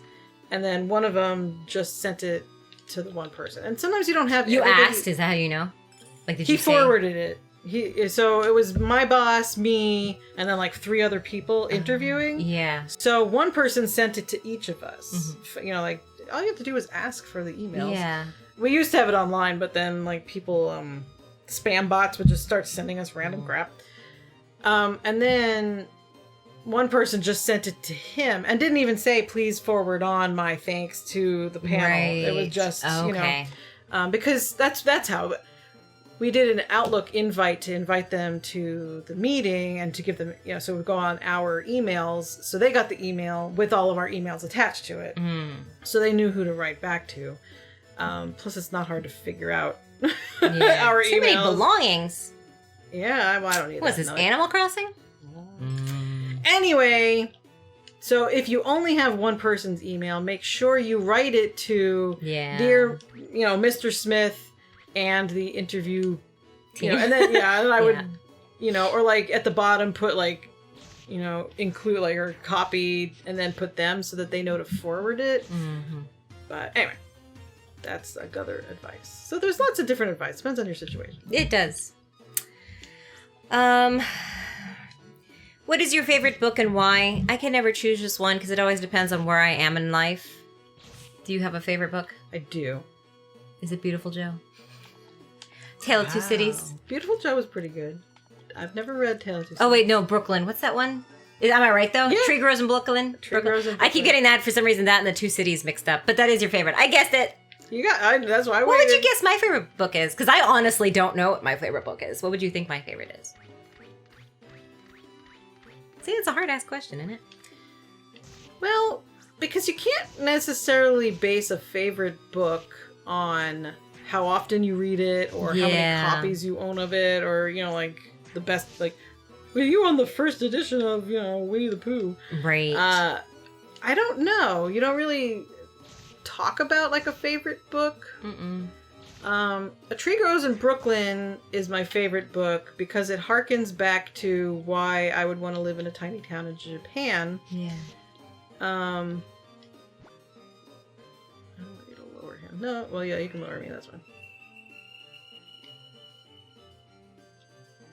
And then one of them just sent it to the one person. And sometimes you don't have. You asked? Is that how you know? Like, did he you say? Forwarded it. So it was my boss, me, and then like 3 other people interviewing. Yeah. So one person sent it to each of us. You know, like all you have to do is ask for the emails. Yeah. We used to have it online, but then like people, spam bots would just start sending us random crap. And then one person just sent it to him and didn't even say, please forward on my thanks to the panel. Right. It was just, because that's how we did an Outlook invite to invite them to the meeting and to give them, so we go on our emails. So they got the email with all of our emails attached to it. So they knew who to write back to. Plus it's not hard to figure out our Too emails. many belongings. Yeah, well, I don't need What's that. this, Animal Crossing? Anyway, so if you only have one person's email, make sure you write it to dear, Mr. Smith and the interview, and then, and I would, or like at the bottom put like, include like or copy and then put them so that they know to forward it. But anyway, that's other advice. So there's lots of different advice. Depends on your situation. It does. What is your favorite book and why? I can never choose just one because it always depends on where I am in life. Do you have a favorite book? I do. Is it Beautiful Joe? Tale of Two Cities. Beautiful Joe was pretty good. I've never read Tale of Two Cities. Oh, wait, no, Brooklyn. What's that one? Am I right, though? Yeah. Tree Grows in Brooklyn? Tree Grows in I keep Brooklyn. getting that, for some reason, that and the Two Cities mixed up. But that is your favorite. I guessed it. That's why I What would waited. you guess my favorite book is? Because I honestly don't know what my favorite book is. What would you think my favorite is? See, it's a hard-ass question, isn't it? Well, because you can't necessarily base a favorite book on how often you read it or how many copies you own of it or, like, the best, like, were you on the first edition of, Winnie the Pooh? Right. I don't know. You don't really talk about, like, a favorite book. Mm-mm. A Tree Grows in Brooklyn is my favorite book because it harkens back to why I would want to live in a tiny town in Japan. Yeah. I don't want you to lower him. No, well, yeah, you can lower me. That's fine.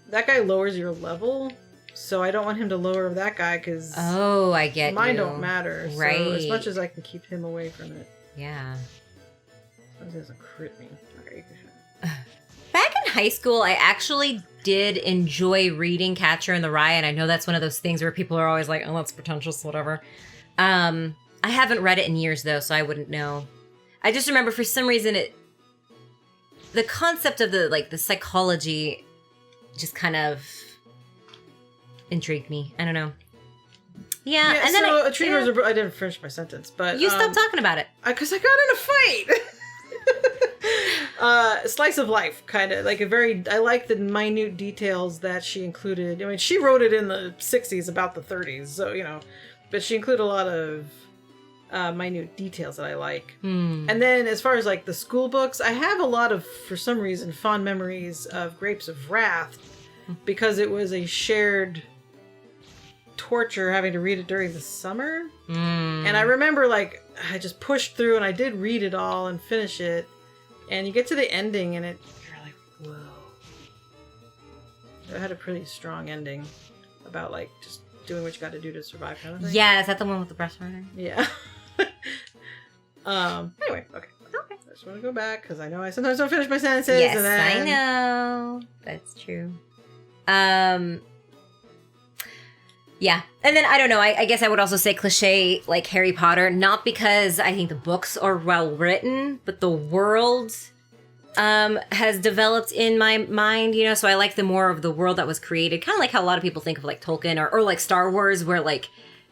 That guy lowers your level, so I don't want him to lower that guy because I get mine you. don't matter. Right. So as much as I can keep him away from it. Yeah. As long as he doesn't crit me. Okay. Back in high school, I actually did enjoy reading Catcher in the Rye, and I know that's one of those things where people are always like, oh, that's pretentious, whatever. I haven't read it in years, though, so I wouldn't know. I just remember for some reason the concept of the psychology just kind of intrigued me. I don't know. Yeah, and then a Tree Grows in Brooklyn. I didn't finish my sentence, but you stopped talking about it. Because I got in a fight. Slice of life, kind of like I like the minute details that she included. I mean, she wrote it in the 60s about the 30s, so but she included a lot of minute details that I like. And then as far as like the school books, I have a lot of, for some reason, fond memories of Grapes of Wrath because it was a shared torture having to read it during the summer. And I remember like I just pushed through and I did read it all and finish it. And you get to the ending and you're like, whoa. It had a pretty strong ending about like just doing what you got to do to survive kind of thing. Yeah, is that the one with the breast murder? Yeah. Anyway, okay. I just want to go back because I know I sometimes don't finish my sentences. Yes, and then... I know. That's true. Yeah. And then, I don't know, I guess I would also say cliche like Harry Potter, not because I think the books are well written, but the world has developed in my mind, so I like the more of the world that was created, kind of like how a lot of people think of like Tolkien or like Star Wars, where like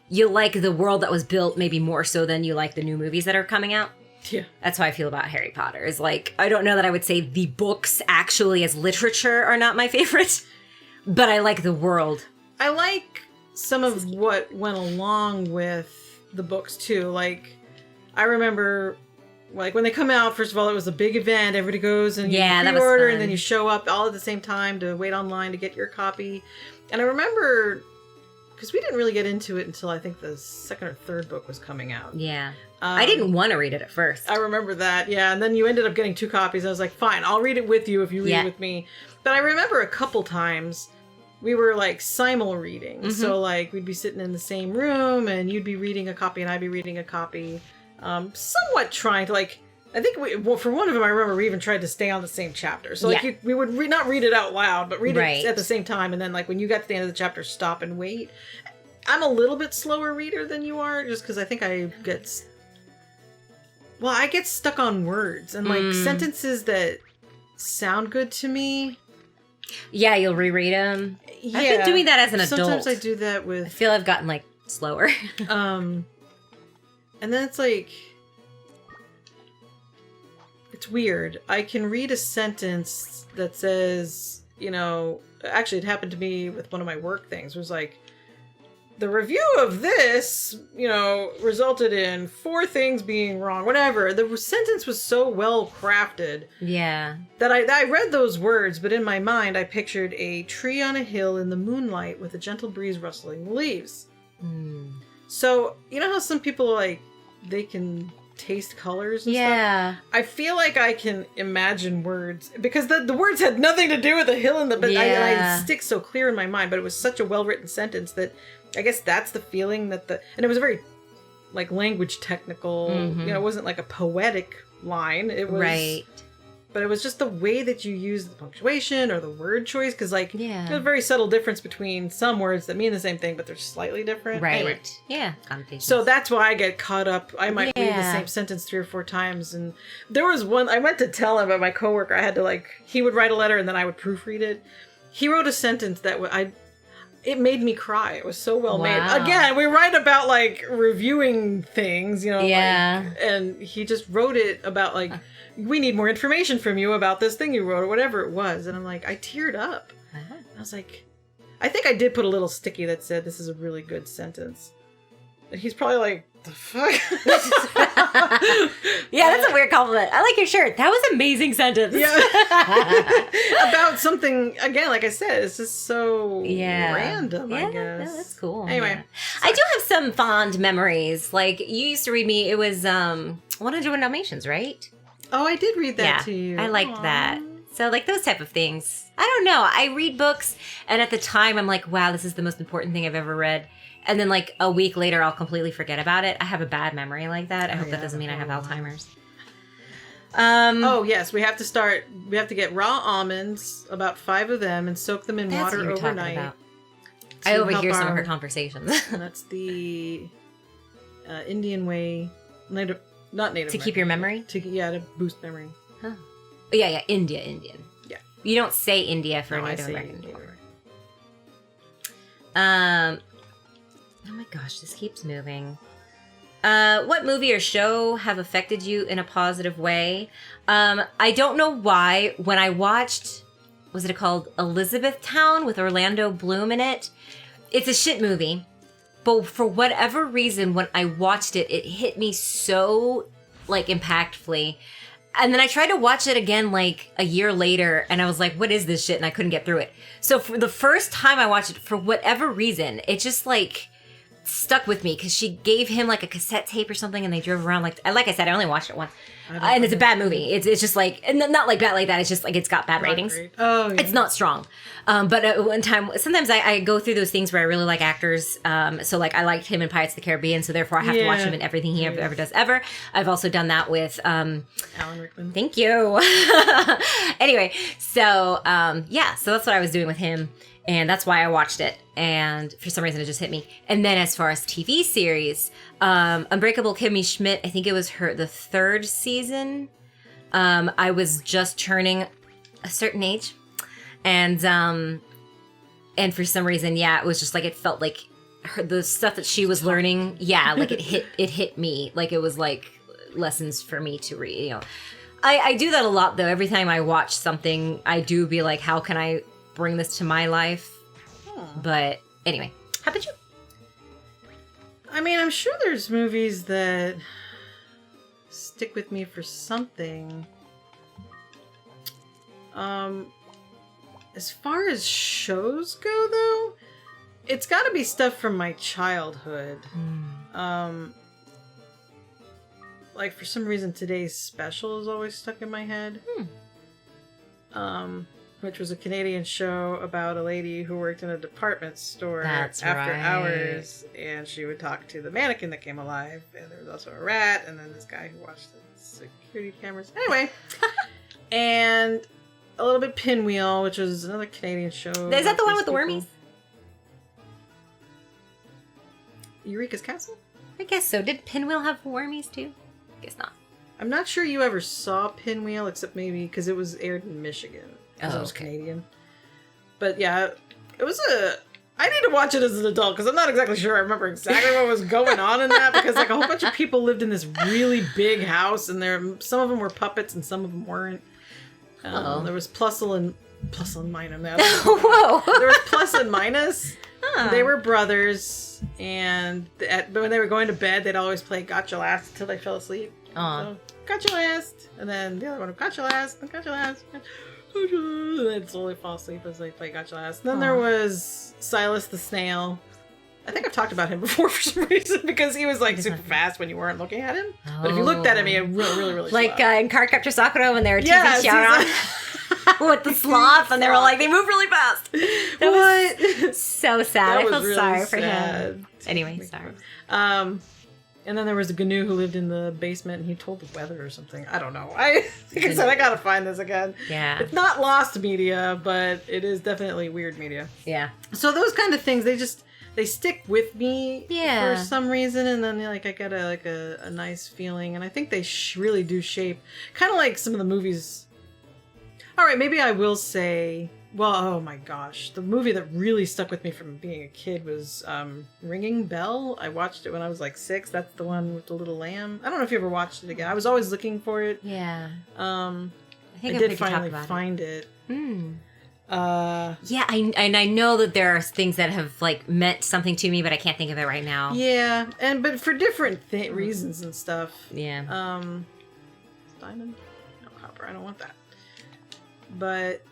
you like the world that was built maybe more so than you like the new movies that are coming out. Yeah. That's how I feel about Harry Potter. Is like, I don't know that I would say the books actually as literature are not my favorite, but I like the world. I like some of what went along with the books too. Like, I remember, like when they come out, first of all, it was a big event. Everybody goes and you pre-order, and then you show up all at the same time to wait online to get your copy. And I remember, because we didn't really get into it until I think the second or third book was coming out. Yeah. I didn't want to read it at first. I remember that, yeah. And then you ended up getting 2 copies. I was like, fine, I'll read it with you if you read it with me. But I remember a couple times we were like simul reading. Mm-hmm. So like we'd be sitting in the same room and you'd be reading a copy and I'd be reading a copy. Somewhat trying to like, I think for one of them, I remember we even tried to stay on the same chapter. So like we would not read it out loud, but read it at the same time. And then like when you got to the end of the chapter, stop and wait. I'm a little bit slower reader than you are just because I think I get stuck on words and like sentences that sound good to me. Yeah, you'll reread them. Yeah. I've been doing that as an adult. Sometimes I do that with... I feel I've gotten like slower. And then it's like... It's weird. I can read a sentence that says, actually it happened to me with one of my work things. It was like, the review of this, resulted in 4 things being wrong, whatever. The sentence was so well crafted. Yeah. That I read those words, but in my mind, I pictured a tree on a hill in the moonlight with a gentle breeze rustling the leaves. So, you know how some people like, they can taste colors and stuff? I feel like I can imagine words because the words had nothing to do with the hill and but I stick so clear in my mind, but it was such a well-written sentence that I guess that's the feeling and it was very like language technical, it wasn't like a poetic line. It was But it was just the way that you use the punctuation or the word choice, because there's a very subtle difference between some words that mean the same thing, but they're slightly different. Right. Anyway. Yeah. So that's why I get caught up. I might read the same sentence 3 or 4 times. And there was one, I went to tell him, but my coworker, I had to he would write a letter and then I would proofread it. He wrote a sentence that it made me cry. It was so well made. Again, we write about reviewing things, and he just wrote it about we need more information from you about this thing you wrote or whatever it was. And I'm I teared up. I was I think I did put a little sticky that said, this is a really good sentence. And he's probably the fuck? Yeah, that's a weird compliment. I like your shirt. That was an amazing sentence. Yeah. About something, again, like I said, it's just so random, I guess. No, that's cool. Anyway. Yeah. I do have some fond memories. You used to read me, it was 101 Dalmatians, right? Oh, I did read that to you. I liked that. So those type of things. I don't know. I read books and at the time I'm wow, this is the most important thing I've ever read. And then a week later I'll completely forget about it. I have a bad memory like that. I hope that doesn't mean I have Alzheimer's. Oh yes, we have to get raw almonds, about 5 of them, and soak them in water overnight. I overhear some of her conversations. That's the Indian way. Not native to keep your memory? To boost memory. Huh. Yeah, Indian. Yeah. You don't say India for Native American anymore. Oh my gosh, this keeps moving. What movie or show have affected you in a positive way? I don't know why. When I watched, was it called Elizabethtown with Orlando Bloom in it? It's a shit movie. But for whatever reason, when I watched it, it hit me so, impactfully. And then I tried to watch it again, a year later, and I was what is this shit? And I couldn't get through it. So for the first time I watched it, for whatever reason, it just, stuck with me, because she gave him, a cassette tape or something, and they drove around, like I said, I only watched it once. And it's a bad movie. It's just, and not bad like that, it's just, it's got bad ratings. Great. Oh, yeah. It's not strong. But at one time, sometimes I go through those things where I really like actors. So, I liked him in Pirates of the Caribbean, so therefore I have to watch him in everything he ever does ever. I've also done that with... Alan Rickman. Thank you. Anyway, so, so that's what I was doing with him. And that's why I watched it. And for some reason, it just hit me. And then as far as TV series, Unbreakable Kimmy Schmidt, I think it was the 3rd season. I was just turning a certain age. And for some reason, it was just it felt the stuff that she was learning. Yeah, it hit me. It was lessons for me to read. I do that a lot though. Every time I watch something, I do be how can I bring this to my life? But anyway, how about you? I mean, I'm sure there's movies that stick with me for something. As far as shows go, though, it's got to be stuff from my childhood. For some reason, Today's Special is always stuck in my head. Which was a Canadian show about a lady who worked in a department store after hours, and she would talk to the mannequin that came alive, and there was also a rat, and then this guy who watched the security cameras. Anyway, and a little bit Pinwheel, which was another Canadian show. Is that the one with the wormies? Eureka's Castle? I guess so. Did Pinwheel have wormies too? I guess not. I'm not sure you ever saw Pinwheel, except maybe because it was aired in Michigan. Because it was Canadian. But yeah, it was I need to watch it as an adult, because I'm not exactly sure I remember exactly what was going on in that, because a whole bunch of people lived in this really big house, and some of them were puppets and some of them weren't. There was plus and minus. Whoa! There was plus and minus. They were brothers, and when they were going to bed, they'd always play Gotcha Last until they fell asleep. So, Gotcha Last, and then the other one, Gotcha Last, and Gotcha Last. And they'd slowly fall asleep as they play Gotcha Last. And then there was Silas the Snail. I think I've talked about him before for some reason, because he was super fast when you weren't looking at him. But if you looked at him, he had really slow. In Cardcaptor Sakura when they were teasing Shion with the sloth, and they were they move really fast. That was so sad. I felt really sorry for him. Anyway, sorry. And then there was a GNU who lived in the basement, and he told the weather or something. I don't know. Like I said, I gotta find this again. Yeah. It's not lost media, but it is definitely weird media. Yeah. So those kind of things, they stick with me Yeah. for some reason, and then I get a nice feeling, and I think they really do shape, kind of like some of the movies. All right, maybe I will say, well, oh my gosh, the movie that really stuck with me from being a kid was Ringing Bell. I watched it when I was like 6. That's the one with the little lamb. I don't know if you ever watched it again. I was always looking for it. Yeah. I think did finally find it. Yeah, I know that there are things that have like meant something to me, but I can't think of it right now. Yeah, but for different reasons and stuff. Yeah. Diamond? No, copper. I don't want that. But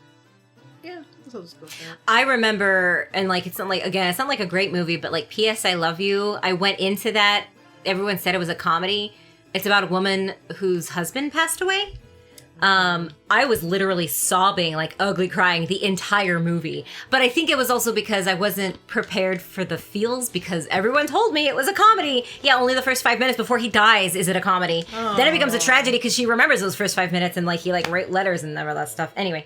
yeah, I'll just go with that. I remember, and like it's not like a great movie, but like P.S. I Love You. I went into that. Everyone said it was a comedy. It's about a woman whose husband passed away. I was literally sobbing, like ugly crying the entire movie. But I think it was also because I wasn't prepared for the feels because everyone told me it was a comedy. Yeah, only the first 5 minutes before he dies is it a comedy. Aww. Then it becomes a tragedy because she remembers those first 5 minutes and like he like wrote letters and all that stuff. Anyway.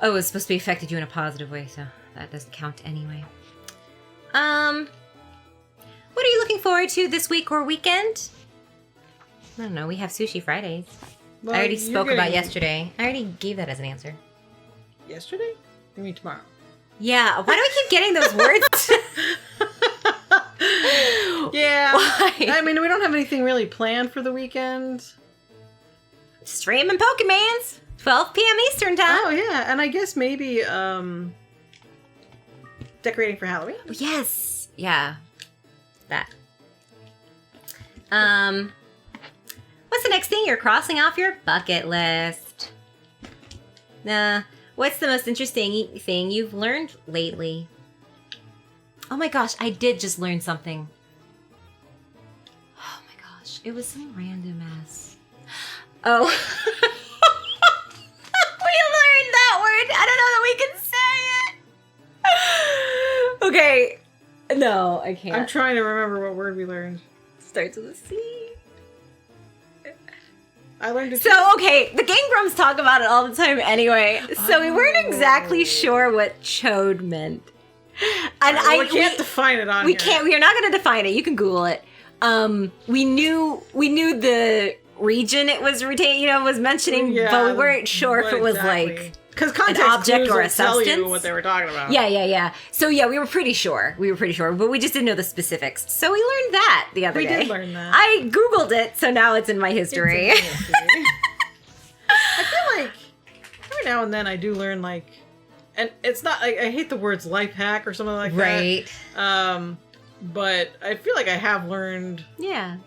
Oh, it was supposed to be affected you in a positive way, so that doesn't count anyway. What are you looking forward to this week or weekend? I don't know. We have Sushi Fridays. Well, I already spoke about yesterday. I already gave that as an answer. Yesterday? You mean tomorrow? Yeah. Why do I keep getting those words? Yeah. Why? I mean, we don't have anything really planned for the weekend. Streaming Pokemans. 12 p.m. Eastern time. Oh, yeah. And I guess maybe decorating for Halloween. Yes. Yeah. That. What's the next thing you're crossing off your bucket list? What's the most interesting thing you've learned lately? Oh my gosh, I did just learn something. Oh my gosh, it was some random ass. Oh. We learned that word. I don't know that we can say it. Okay. No, I can't. I'm trying to remember what word we learned. Starts with a C. I learned it. So, okay, the Game Grumps talk about it all the time anyway. So we weren't exactly sure what chode meant. And we can't define it on we here. can't. We are not going to define it. You can Google it. We knew the region it was was mentioning, but we weren't sure if it was like because an object or a tell substance. you what they were talking about. Yeah. So yeah, we were pretty sure, but we just didn't know the specifics. So we learned that the other day. We did learn that. I Googled it, so now it's in my history. It's in my history. I feel like every now and then I do learn and it's not I hate the words life hack or something like Right. that. But I feel like I have learned Yeah.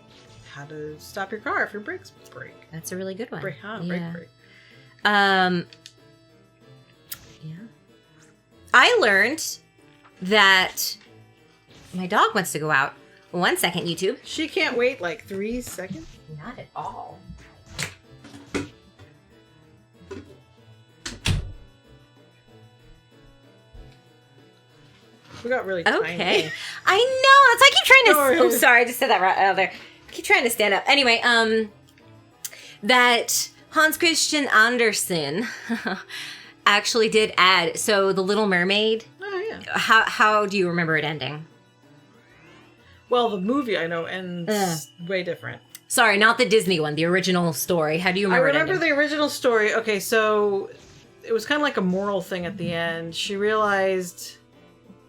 how to stop your car if your brakes break. That's a really good one. Break. Yeah. I learned that my dog wants to go out. 1 second, YouTube. She can't wait 3 seconds. Not at all. We got really tiny. Okay. I know. That's why I keep trying to. Sorry. Oh, sorry. I just said that right out there. I keep trying to stand up. Anyway, that Hans Christian Andersen actually did add. So the Little Mermaid. Oh yeah. How do you remember it ending? Well, the movie I know ends way different. Sorry, not the Disney one. The original story. How do you remember? I remember it ending? the original story. Okay, so it was kind of like a moral thing at the end. She realized.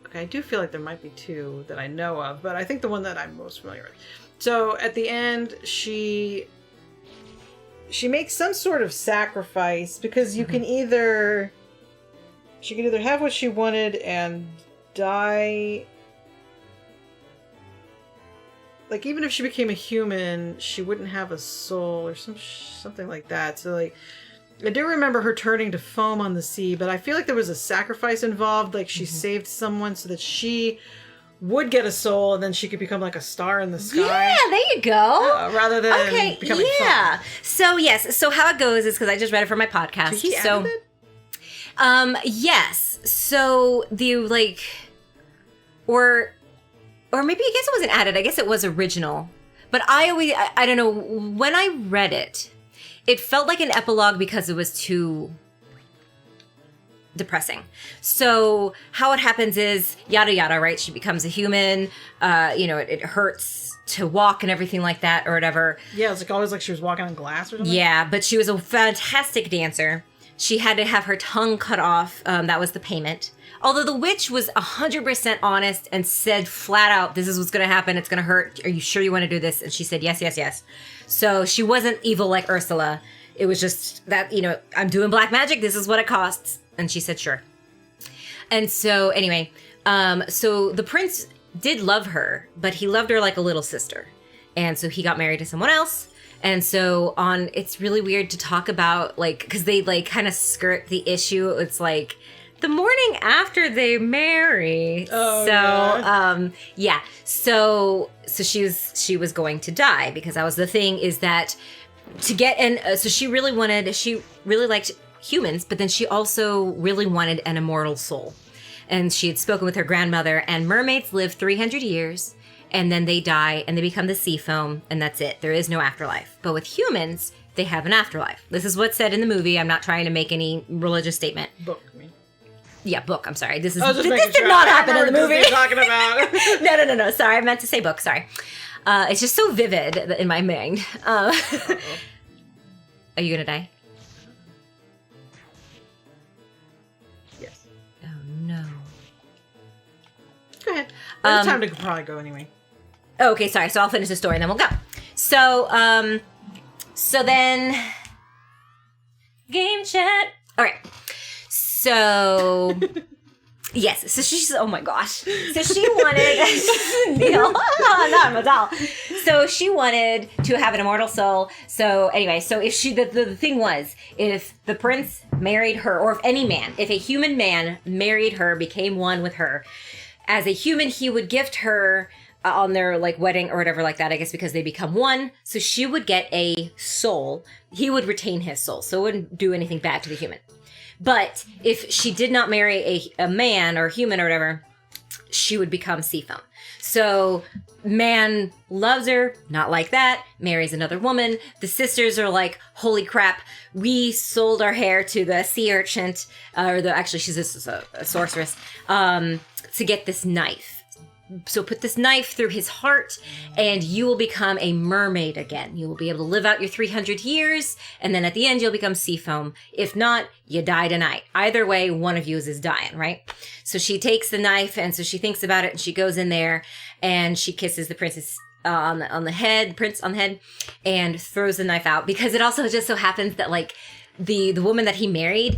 Okay, I do feel like there might be two that I know of, but I think the one that I'm most familiar with. So at the end, she makes some sort of sacrifice because you can either she could either have what she wanted and die. Like even if she became a human, she wouldn't have a soul or something like that. So I do remember her turning to foam on the sea, but I feel like there was a sacrifice involved. Like she saved someone so that she would get a soul, and then she could become like a star in the sky. Yeah, there you go. Rather than becoming foam. So yes, so how it goes is because I just read it for my podcast. Did she So, add it? yes. So the or maybe I guess it wasn't added. I guess it was original. But I don't know, when I read it, it felt like an epilogue because it was too depressing. So how it happens is yada yada, right? She becomes a human. It hurts to walk and everything like that or whatever. Yeah, it's like always like she was walking on glass or something. Yeah, but she was a fantastic dancer. She had to have her tongue cut off. That was the payment. Although the witch was 100% honest and said flat out, this is what's going to happen. It's going to hurt. Are you sure you want to do this? And she said, yes, yes, yes. So she wasn't evil like Ursula. It was just that, I'm doing black magic. This is what it costs. And she said, sure. And so anyway, so the prince did love her, but he loved her like a little sister. And so he got married to someone else. And so it's really weird to talk about, like, because they like kind of skirt the issue. It's like the morning after they marry. Oh, so, yeah. So she was going to die because that was the thing, is that to get, and so she really liked humans, but then she also really wanted an immortal soul. And she had spoken with her grandmother, and mermaids live 300 years. And then they die and they become the sea foam, and that's it. There is no afterlife. But with humans, they have an afterlife. This is what's said in the movie. I'm not trying to make any religious statement. Book, I mean. Yeah, book. I'm sorry. This did sure. not happen in the movie. Disney talking about. No. Sorry, I meant to say book. Sorry. It's just so vivid in my mind. Are you gonna die? Yes. Oh no. Go ahead. There's time to probably go anyway. Okay, sorry. So I'll finish the story and then we'll go. So then game chat. All right. So yes. So she's, oh my gosh. So she wanted Neil. Not Madal. So she wanted to have an immortal soul. So anyway, so if the thing was, if the prince married her, or if a human man married her, became one with her, as a human, he would gift her on their like wedding or whatever like that, I guess, because they become one. So she would get a soul. He would retain his soul. So it wouldn't do anything bad to the human. But if she did not marry a man or human or whatever, she would become sea foam. So man loves her, not like that, marries another woman. The sisters are like, holy crap, we sold our hair to the sea urchin, actually she's a sorceress, to get this knife. So put this knife through his heart and you will become a mermaid again. You will be able to live out your 300 years, and then at the end you'll become sea foam. If not, you die tonight. Either way, one of you is dying, right? So she takes the knife, and so she thinks about it, and she goes in there and she kisses the princess on the head, and throws the knife out, because it also just so happens that like the woman that he married,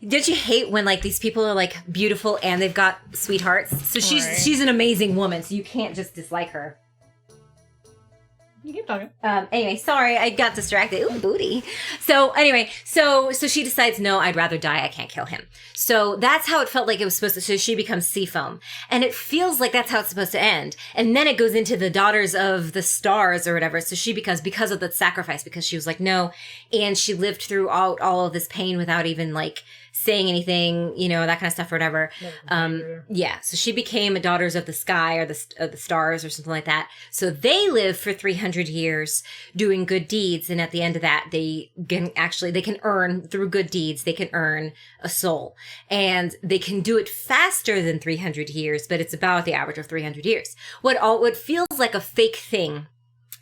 don't you hate when like these people are like beautiful and they've got sweethearts? So she's an amazing woman, so you can't just dislike her. You keep talking. Anyway, sorry, I got distracted. Ooh, booty. So anyway, so she decides, no, I'd rather die. I can't kill him. So that's how it felt like it was supposed to. So she becomes sea foam, and it feels like that's how it's supposed to end. And then it goes into the daughters of the stars or whatever. So she becomes, because of the sacrifice, because she was like, no, and she lived through all of this pain without even like saying anything, that kind of stuff or whatever. Yeah. So she became a daughters of the sky, or the stars or something like that. So they live for 300 years doing good deeds. And at the end of that, they can earn through good deeds. They can earn a soul, and they can do it faster than 300 years, but it's about the average of 300 years. What feels like a fake thing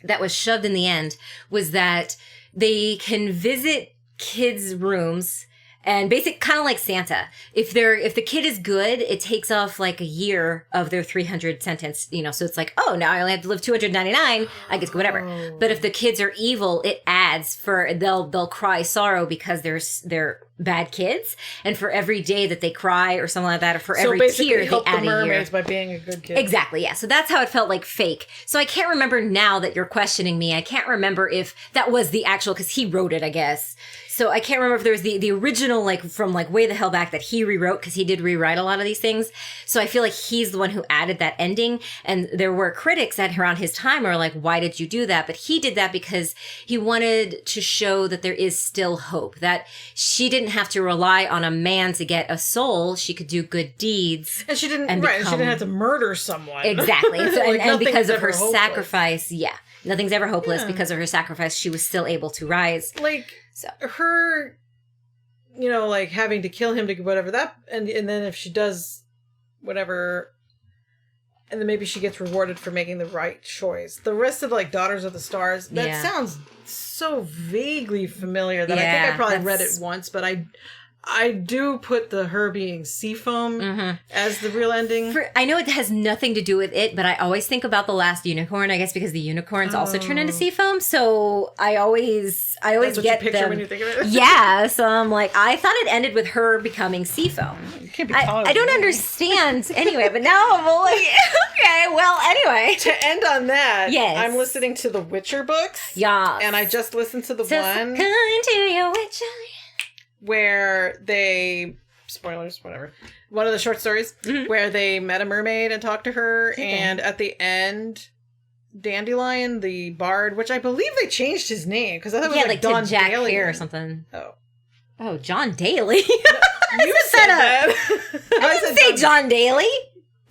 that was shoved in the end was that they can visit kids' rooms. And kind of like Santa. If the kid is good, it takes off like a year of their 300 sentence, so it's like, oh, now I only have to live 299. I get to go whatever. Oh. But if the kids are evil, it adds they'll cry sorrow because they're bad kids. And for every day that they cry or something like that, or for every tear, they add a year. Mermaids by being a good kid. Exactly, yeah. So that's how it felt like fake. So I can't remember now that you're questioning me. I can't remember if that was the actual, because he wrote it, I guess. So I can't remember if there was the original, like from like way the hell back, that he rewrote, because he did rewrite a lot of these things. So I feel like he's the one who added that ending. And there were critics at around his time who were like, why did you do that? But he did that because he wanted to show that there is still hope, that she didn't didn't have to rely on a man to get a soul. She could do good deeds. And she didn't, and right, and she become- didn't have to murder someone. Exactly. So, Like, and nothing because is of her ever hopeless. sacrifice, nothing's ever hopeless. Yeah. Because of her sacrifice, she was still able to rise. Like, So. her, you know, like, having to kill him to whatever that, and then if she does whatever, and then maybe she gets rewarded for making the right choice. The rest of, like, Daughters of the Stars, that sounds so vaguely familiar that I think I probably read it once, but I do put her being Seafoam as the real ending. I know it has nothing to do with it, but I always think about the last unicorn. I guess because the unicorns also turn into Seafoam, so I always That's what get you picture them. when you think of it. Yeah, so I'm like, I thought it ended with her becoming Seafoam. You can't be I don't understand anyway, but now I'm like, okay, well, anyway. To end on that, Yes. I'm listening to the Witcher books. Yeah. And I just listened to the So one kind to your Witcher. where they, spoilers, whatever, one of the short stories where they met a mermaid and talked to her, and at the end, Dandelion, the bard, which I believe they changed his name, because I thought it was like Don to Jack Daly here or something. Oh, John Daly. you said that. I didn't say John Daly.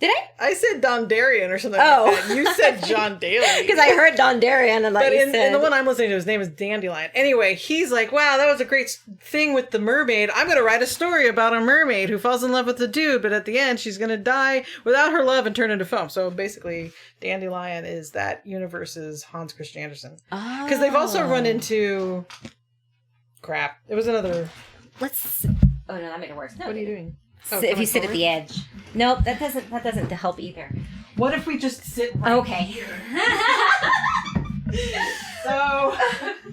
Did I? I said Dondarian or something Oh. like that. You said John Daly. Because I heard Don Darien and like But you in said. the one I'm listening to, his name is Dandelion. Anyway, he's like, wow, that was a great thing with the mermaid. I'm going to write a story about a mermaid who falls in love with a dude, but at the end, she's going to die without her love and turn into foam. So basically, Dandelion is that universe's Hans Christian Andersen. Because they've also run into... Crap. It was another... Let's... Oh, no, that made it worse. No, What are you doing? If you sit at the edge. Nope, that doesn't help either. What if we just sit right Okay. here? So... Now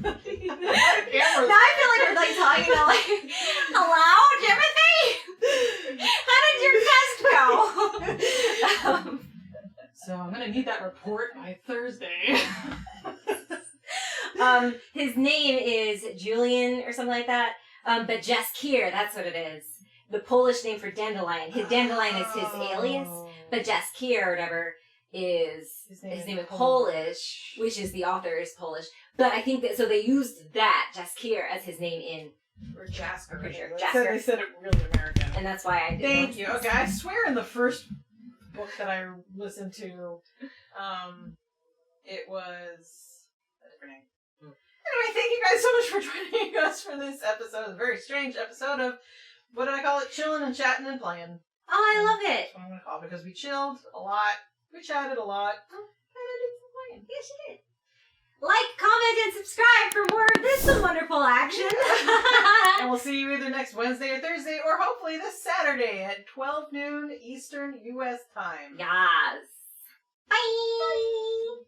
I feel like we're like talking to like, hello, Timothy? How did your test go? So I'm going to need that report by Thursday. His name is Julian or something like that. But Jaskier, that's what it is. The Polish name for Dandelion. His Dandelion is his alias, but Jaskier or whatever is his name is Polish, which is the author is Polish. But I think that so they used that Jaskier as his name in Or Jasker. Pretty sure. They said it really American. and that's why I did. Thank you. Okay, I swear in the first book that I listened to, it was a different name. Anyway, thank you guys so much for joining us for this episode. A very strange episode of, what did I call it? Chilling and chatting and playing. Oh, I love it. That's what I'm going to call it, because we chilled a lot, we chatted a lot, and I did some playing. Yes, you did. Like, comment, and subscribe for more of this wonderful action. And we'll see you either next Wednesday or Thursday, or hopefully this Saturday at 12 noon Eastern U.S. time. Yes. Bye.